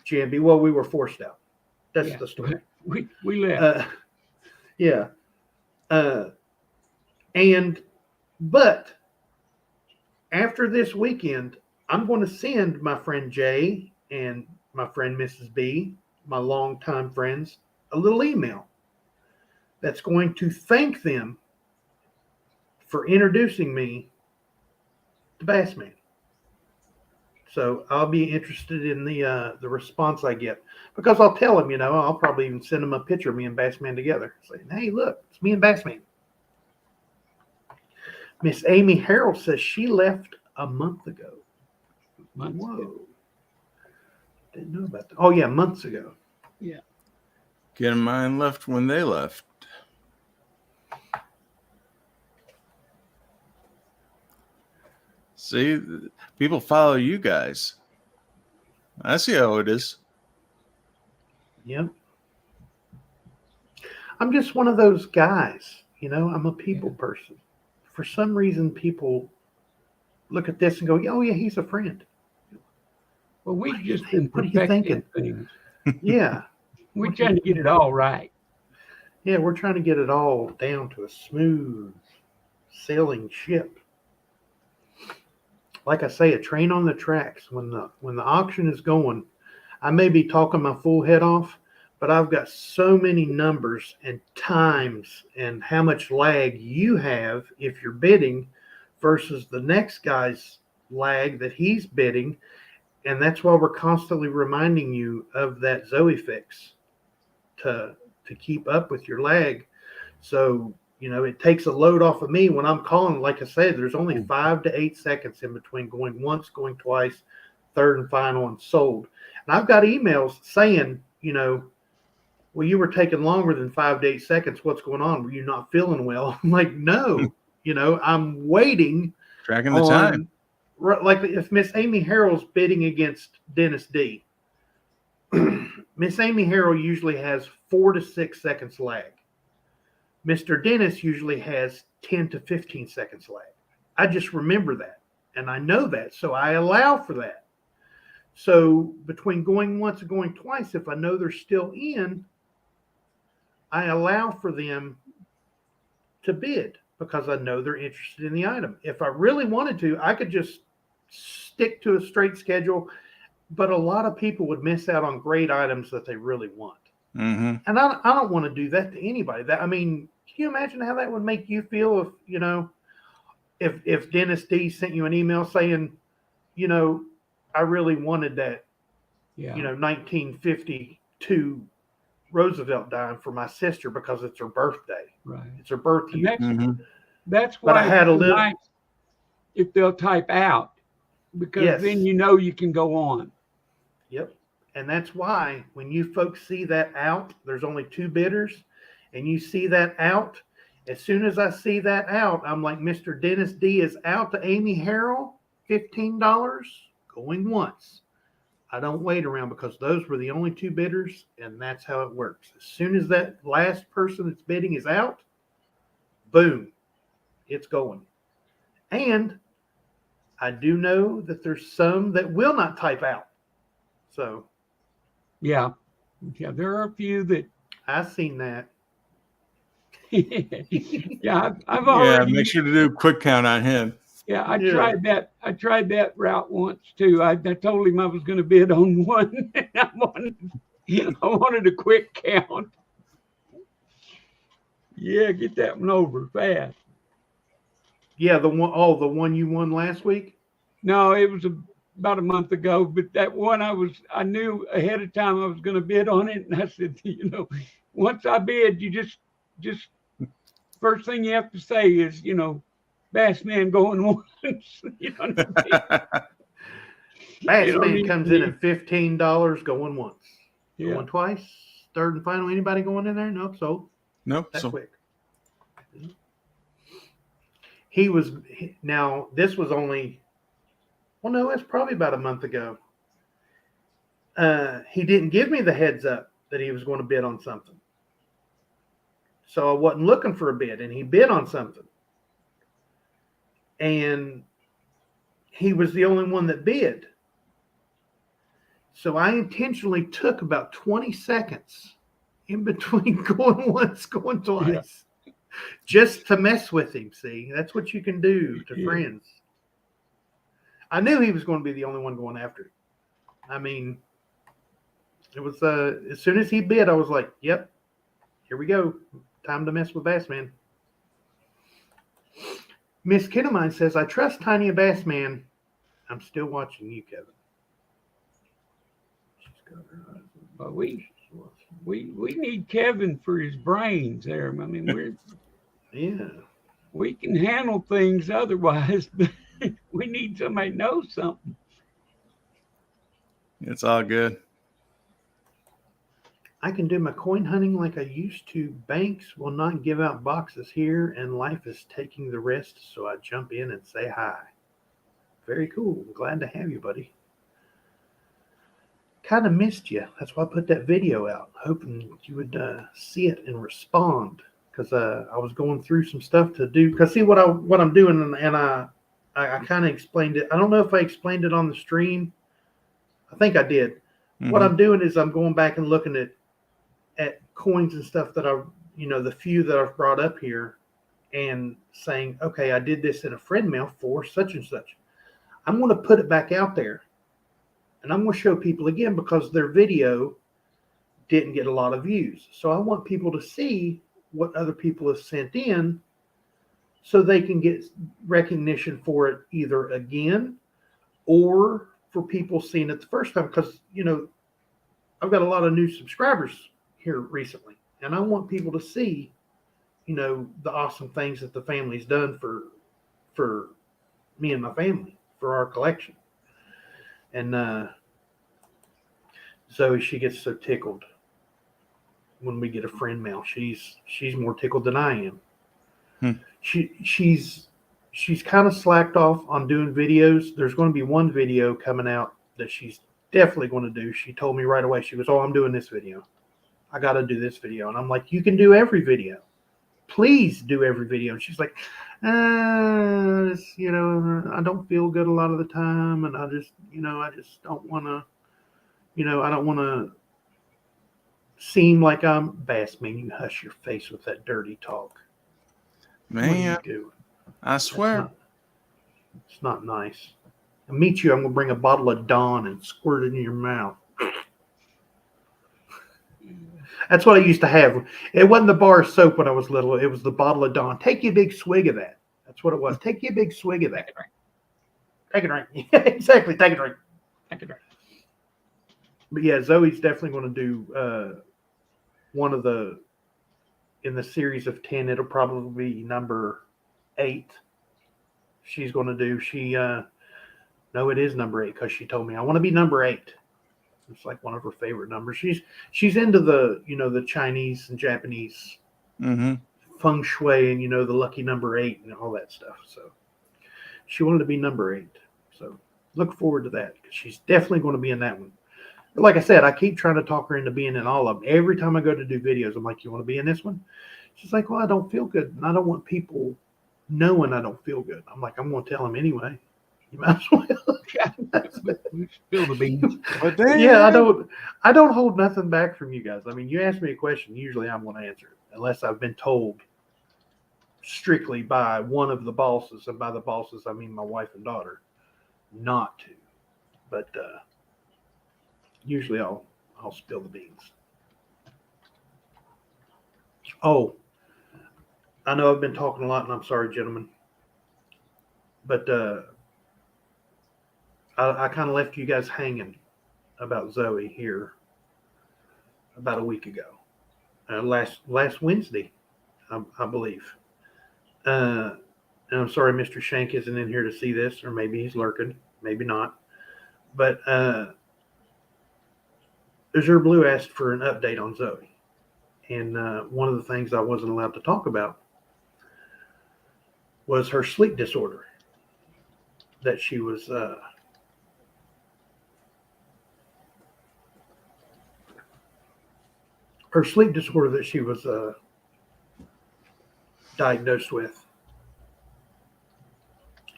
J&B. Well, we were forced out. That's the story. We left. But after this weekend, I'm going to send my friend Jay and my friend Mrs. B, my longtime friends, a little email that's going to thank them for introducing me to Bassman. So I'll be interested in the response I get, because I'll tell him, I'll probably even send him a picture of me and Bassman together, saying, "Hey, look, it's me and Bassman." Miss Amy Harrell says she left a month ago. Whoa. Didn't know about that. Oh, yeah, months ago. Yeah. Kid of mine left when they left. See, people follow you guys. I see how it is. Yep. I'm just one of those guys. I'm a people person. For some reason, people look at this and go, oh yeah, he's a friend. Well, What we've do you just think? been What are you perfecting thinking? things. Yeah. We're What do you trying to get think? it all right. Yeah, we're trying to get it all down to a smooth sailing ship. Like I say, a train on the tracks. When the auction is going, I may be talking my full head off, but I've got so many numbers and times and how much lag you have if you're bidding versus the next guy's lag that he's bidding. And that's why we're constantly reminding you of that Zoey fix to keep up with your lag. So, it takes a load off of me when I'm calling. Like I said, there's only 5 to 8 seconds in between going once, going twice, third and final, and sold. And I've got emails saying, well, you were taking longer than 5 to 8 seconds. What's going on? Were you not feeling well? I'm like, no, I'm waiting Tracking the time. Like if Miss Amy Harrell's bidding against Dennis D, Miss Amy Harrell usually has 4 to 6 seconds lag. Mr. Dennis usually has 10 to 15 seconds lag. I just remember that, and I know that, so I allow for that. So between going once and going twice, if I know they're still in, I allow for them to bid because I know they're interested in the item. If I really wanted to, I could just stick to a straight schedule, but a lot of people would miss out on great items that they really want. Mm-hmm. And I don't want to do that to anybody. Can you imagine how that would make you feel if Dennis D sent you an email saying, I really wanted that, 1952 Roosevelt dime for my sister because it's her birthday. Right. It's her birthday. That's But why I had a it's little. nice if they'll type out, because then you can go on. Yep. And that's why when you folks see that out, there's only 2 bidders, and you see that out. As soon as I see that out, I'm like, Mr. Dennis D is out to Amy Harrell, $15, going once. I don't wait around because those were the only 2 bidders, and that's how it works. As soon as that last person that's bidding is out, boom, it's going. And I do know that there's some that will not type out. So. Yeah, there are a few that. I've seen that. Yeah, I've already. Yeah, make sure to do a quick count on him. Yeah, I tried that. I tried that route once too. I told him I was going to bid on one. And I wanted a quick count. Yeah, get that one over fast. Yeah, the one you won last week? No, it was about a month ago. But that one I knew ahead of time I was going to bid on it, and I said, once I bid, you just first thing you have to say is, Bassman going once. Bassman comes in at $15 going once. Yeah. Going twice, third and final. Anybody going in there? No, sold. Nope. That quick. This was only, it's probably about a month ago. He didn't give me the heads up that he was going to bid on something. So I wasn't looking for a bid, and he bid on something. And he was the only one that bid. So I intentionally took about 20 seconds in between going once, going twice, just to mess with him. See, that's what you can do to friends. I knew he was going to be the only one going after it. I mean, it was as soon as he bid, I was like, yep, here we go. Time to mess with Bassman. Miss Kidamine says, I trust Tiny Bassman. I'm still watching you, Kevin. But we need Kevin for his brains there. I mean, we can handle things otherwise, but we need somebody to know something. It's all good. I can do my coin hunting like I used to. Banks will not give out boxes here, and life is taking the rest, so I jump in and say hi. Very cool. I'm glad to have you, buddy. Kind of missed you. That's why I put that video out, hoping you would see it and respond, because I was going through some stuff to do. Because see what I'm doing, and I I kind of explained it. I don't know if I explained it on the stream. I think I did. What Mhm. I'm doing is I'm going back and looking at coins and stuff that the few that I've brought up here, and saying, okay, I did this in a friend mail for such and such. I'm going to put it back out there, and I'm going to show people again because their video didn't get a lot of views. So I want people to see what other people have sent in so they can get recognition for it either again or for people seeing it the first time. Because, I've got a lot of new subscribers here recently, and I want people to see, the awesome things that the family's done for me and my family, for our collection. And Zoe, she gets so tickled when we get a friend mail. She's more tickled than I am. Hmm. She's kind of slacked off on doing videos. There's going to be one video coming out that she's definitely going to do. She told me right away. She goes, "Oh, I'm doing this video. I got to do this video." And I'm like, "You can do every video. Please do every video." And she's like, I don't feel good a lot of the time, and I just don't want to, I don't want to seem like I'm Bass. Man, you hush your face with that dirty talk. Man, What are you doing? I swear. It's not nice. I'll meet you. I'm going to bring a bottle of Dawn and squirt it in your mouth. That's what I used to have. It wasn't the bar of soap when I was little. It was the bottle of Dawn. Take you a big swig of that. That's what it was. Take you a big swig of that. Take a drink. Yeah, exactly. Take a drink. Take a drink. But yeah, Zoe's definitely going to do one of in the series of 10. It'll probably be number 8. She's going to do. No, it is number 8 because she told me I want to be number 8. It's like one of her favorite numbers. She's into the the Chinese and Japanese feng shui and the lucky number 8 and all that stuff. So she wanted to be number 8. So look forward to that because she's definitely going to be in that one. But like I said, I keep trying to talk her into being in all of them. Every time I go to do videos, I'm like, "You want to be in this one?" She's like, "Well, I don't feel good, and I don't want people knowing I don't feel good." I'm like, "I'm going to tell them anyway. You might as well." Spill the beans. But then, Yeah, I don't hold nothing back from you guys. I mean, you ask me a question, usually I'm going to answer it, unless I've been told strictly by one of the bosses, and by the bosses I mean my wife and daughter, not to. But usually I'll spill the beans. Oh, I know I've been talking a lot, and I'm sorry, gentlemen, but I kind of left you guys hanging about Zoe here about a week ago, last Wednesday, I believe. And I'm sorry Mr. Shank isn't in here to see this, or maybe he's lurking, maybe not. But Azure Blue asked for an update on Zoe. And one of the things I wasn't allowed to talk about was her sleep disorder that she was diagnosed with.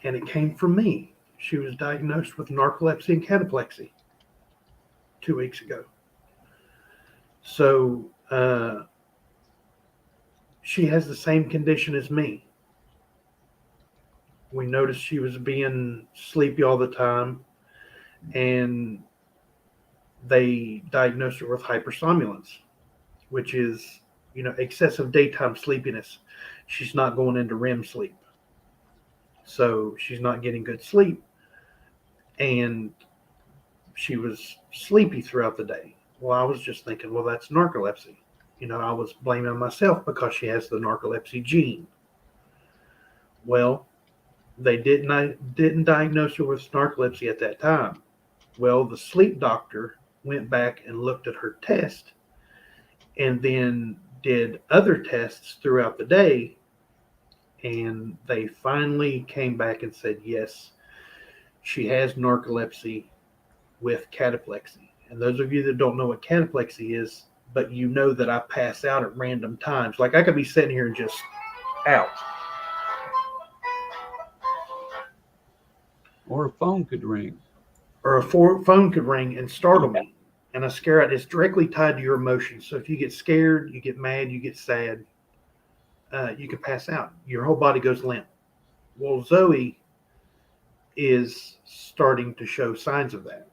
And it came from me. She was diagnosed with narcolepsy and cataplexy 2 weeks ago. So she has the same condition as me. We noticed she was being sleepy all the time, and they diagnosed her with hypersomnolence, which is, excessive daytime sleepiness. She's not going into REM sleep. So she's not getting good sleep, and she was sleepy throughout the day. Well, I was just thinking, well, that's narcolepsy. I was blaming myself because she has the narcolepsy gene. Well, they didn't diagnose her with narcolepsy at that time. Well, the sleep doctor went back and looked at her test and then did other tests throughout the day, and they finally came back and said, yes, she has narcolepsy with cataplexy. And those of you that don't know what cataplexy is, but you know that I pass out at random times. Like I could be sitting here and just out. Or a phone could ring. or a phone could ring and startle me. And a scare out is directly tied to your emotions. So if you get scared, you get mad, you get sad, you can pass out. Your whole body goes limp. Well, Zoe is starting to show signs of that.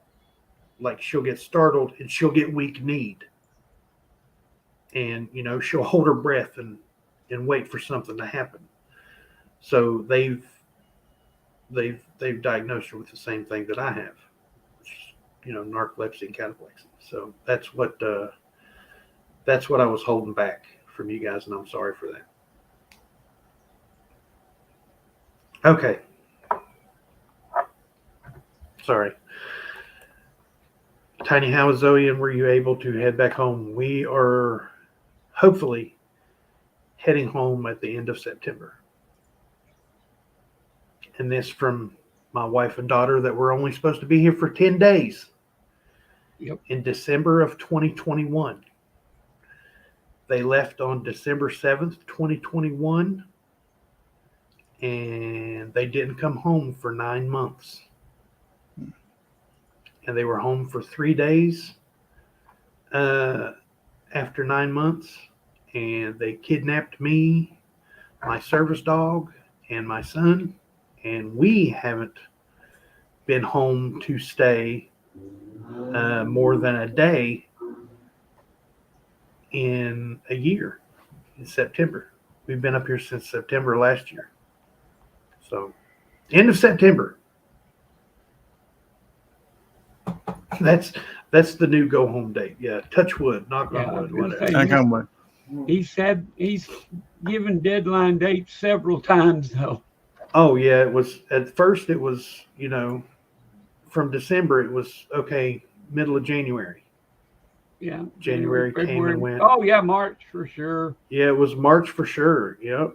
Like she'll get startled and she'll get weak-kneed. And, she'll hold her breath and wait for something to happen. So they've diagnosed her with the same thing that I have, which is, narcolepsy and cataplexy. So that's what I was holding back from you guys, and I'm sorry for that. Okay. Sorry. Tiny, how is Zoe, and were you able to head back home? We are hopefully heading home at the end of September. And this from my wife and daughter that we're only supposed to be here for 10 days. Yep. In December of 2021. They left on December 7th, 2021. And they didn't come home for 9 months. And they were home for 3 days after 9 months. And they kidnapped me, my service dog, and my son. And we haven't been home to stay more than a day in a year, in September. We've been up here since September last year. So, end of September. That's the new go home date. Yeah, touch wood, knock on wood, whatever. I come with. He said he's given deadline dates several times though. Oh yeah, it was at first. It was from December. It was okay. Middle of January. Yeah, January came and went. Oh yeah, March for sure. Yeah, it was March for sure. Yep.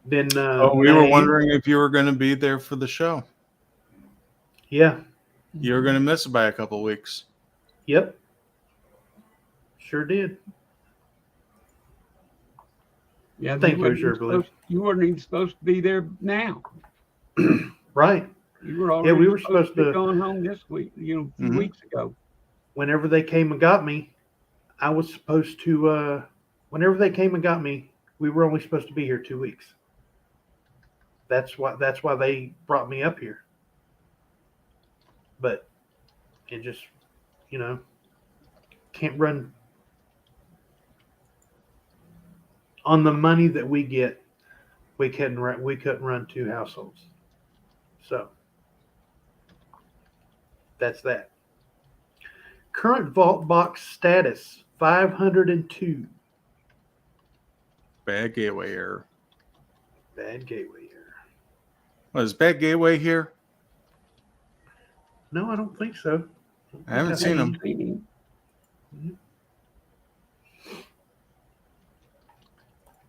Then we were wondering if you were going to be there for the show. Yeah. You were going to miss it by a couple of weeks. Yep. Sure did. Yeah, Thank you, sure believe. You weren't even supposed to be there now. Right. You were already we were supposed to be going home this week, a few weeks ago. Whenever they came and got me, I was supposed to whenever they came and got me, we were only supposed to be here 2 weeks. That's why they brought me up here. But it just, can't run on the money that we get. We couldn't run 2 households. So that's that. Current vault box status 502. Bad gateway error. Bad gateway error. Was bad gateway here? No, I don't think so. I haven't seen him.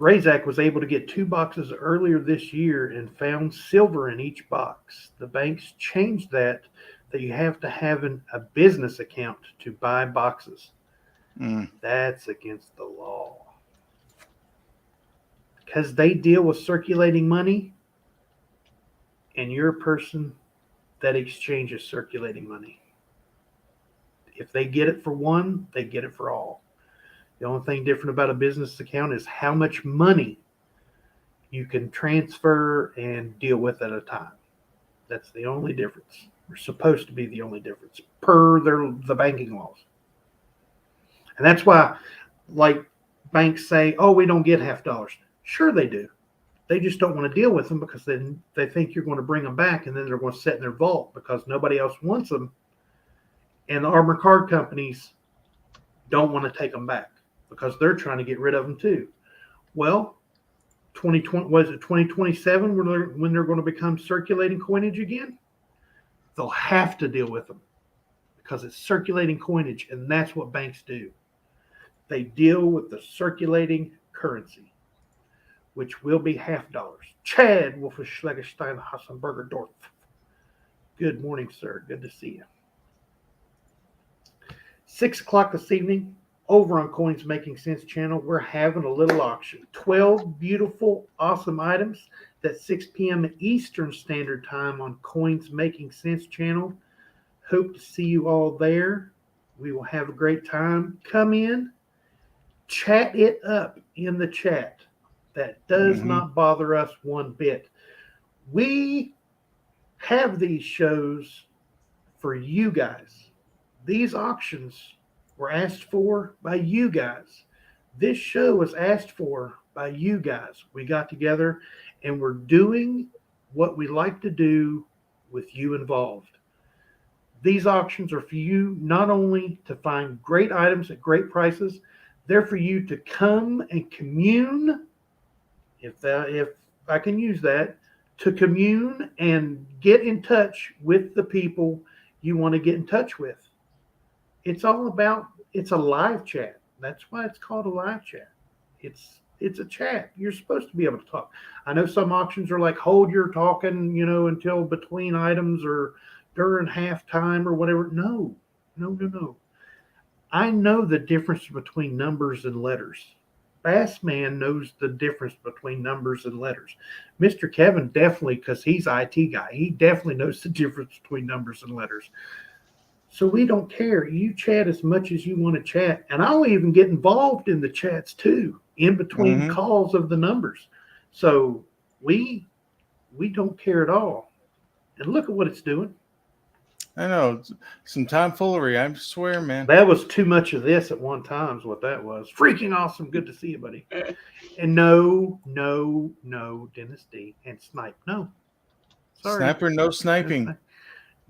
Razak was able to get 2 boxes earlier this year and found silver in each box. The banks changed that you have to have a business account to buy boxes. That's against the law. Because they deal with circulating money, and you're a person that exchanges circulating money. If they get it for one, they get it for all. The only thing different about a business account is how much money you can transfer and deal with at a time. That's the only difference. Or supposed to be the only difference per the banking laws. And that's why, like, banks say, oh, we don't get half dollars. Sure they do. They just don't want to deal with them because then they think you're going to bring them back, and then they're going to sit in their vault because nobody else wants them. And the armored card companies don't want to take them back because they're trying to get rid of them too. Well, 2027 when they're going to become circulating coinage again? They'll have to deal with them because it's circulating coinage, and that's what banks do. They deal with the circulating currency, which will be half dollars. Chad Wolfenschlegerstein Hassenberger Dorf. Good morning, sir. Good to see you. 6 o'clock this evening, over on Coins Making Sense channel, we're having a little auction. 12 beautiful, awesome items at 6 p.m. Eastern Standard Time on Coins Making Sense channel. Hope to see you all there. We will have a great time. Come in, chat it up in the chat. That does not bother us one bit. We have these shows for you guys. These auctions were asked for by you guys. This show was asked for by you guys. We got together and we're doing what we like to do with you involved. These auctions are for you not only to find great items at great prices, they're for you to come and commune, if I can use that, to commune and get in touch with the people you want to get in touch with. It's a live chat. That's why it's called a live chat. It's a chat. You're supposed to be able to talk. I know some auctions are like, hold your talking, until between items or during halftime or whatever. No. I know the difference between numbers and letters. Bassman knows the difference between numbers and letters. Mr. Kevin definitely, because he's an IT guy, he definitely knows the difference between numbers and letters. So we don't care. You chat as much as you want to chat. And I'll even get involved in the chats too, in between calls of the numbers. So we don't care at all. And look at what it's doing. I know. Some tomfoolery, I swear, man. That was too much of this at one time is what that was. Freaking awesome. Good to see you, buddy. And no, Dennis D. And snipe. No. Sorry. Sniper, no sniping.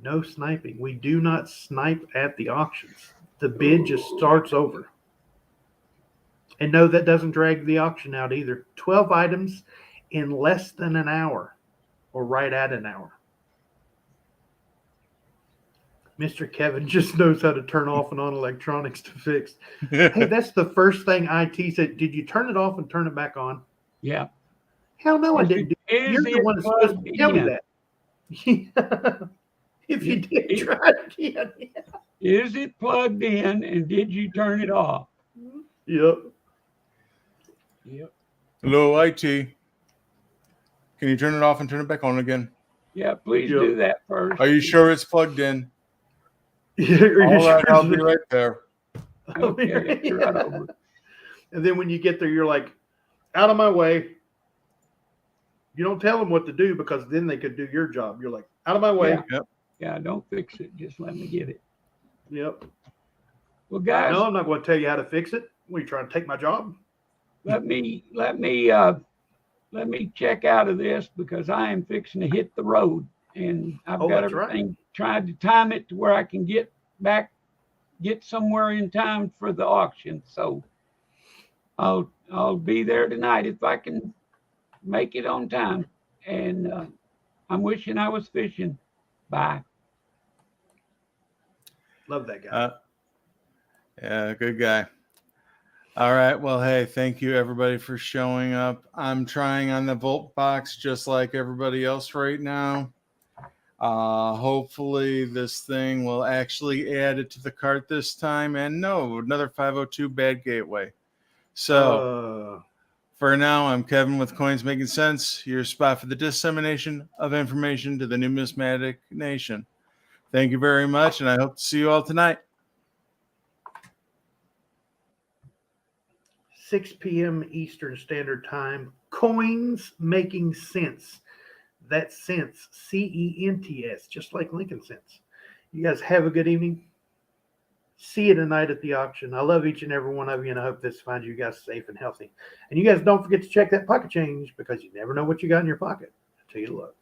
No sniping. We do not snipe at the auctions. The bid just starts over. And no, that doesn't drag the auction out either. 12 items in less than an hour or right at an hour. Mr. Kevin just knows how to turn off and on electronics to fix. Hey, that's the first thing IT said. Did you turn it off and turn it back on? Yeah. Hell no, I didn't. You're the one that's supposed to tell me that. If you did, try it again. Is it plugged in and did you turn it off? Yep. Hello, IT. Can you turn it off and turn it back on again? Yeah, please do that first. Are you sure it's plugged in? All right, I'll be right there. Okay, you're right over. And then when you get there, you're like, out of my way. You don't tell them what to do because then they could do your job. You're like, out of my way. Yeah. Yeah, don't fix it. Just let me get it. Yep. Well, guys, no, I'm not going to tell you how to fix it. What, are you trying to take my job? let me check out of this because I am fixing to hit the road, and I've got everything tried to time it to where I can get somewhere in time for the auction. So I'll be there tonight if I can make it on time. And I'm wishing I was fishing. Bye. Love that guy. Yeah, good guy. All right. Well, hey, thank you everybody for showing up. I'm trying on the Volt box just like everybody else right now. Hopefully this thing will actually add it to the cart this time. And no, another 502 bad gateway. So for now, I'm Kevin with Coins Making Sense, your spot for the dissemination of information to the numismatic nation. Thank you very much, and I hope to see you all tonight. 6 p.m. Eastern Standard Time. Coins Making Sense. That's sense, C-E-N-T-S, just like Lincoln Sense. You guys have a good evening. See you tonight at the auction. I love each and every one of you, and I hope this finds you guys safe and healthy. And you guys don't forget to check that pocket change because you never know what you got in your pocket until you look.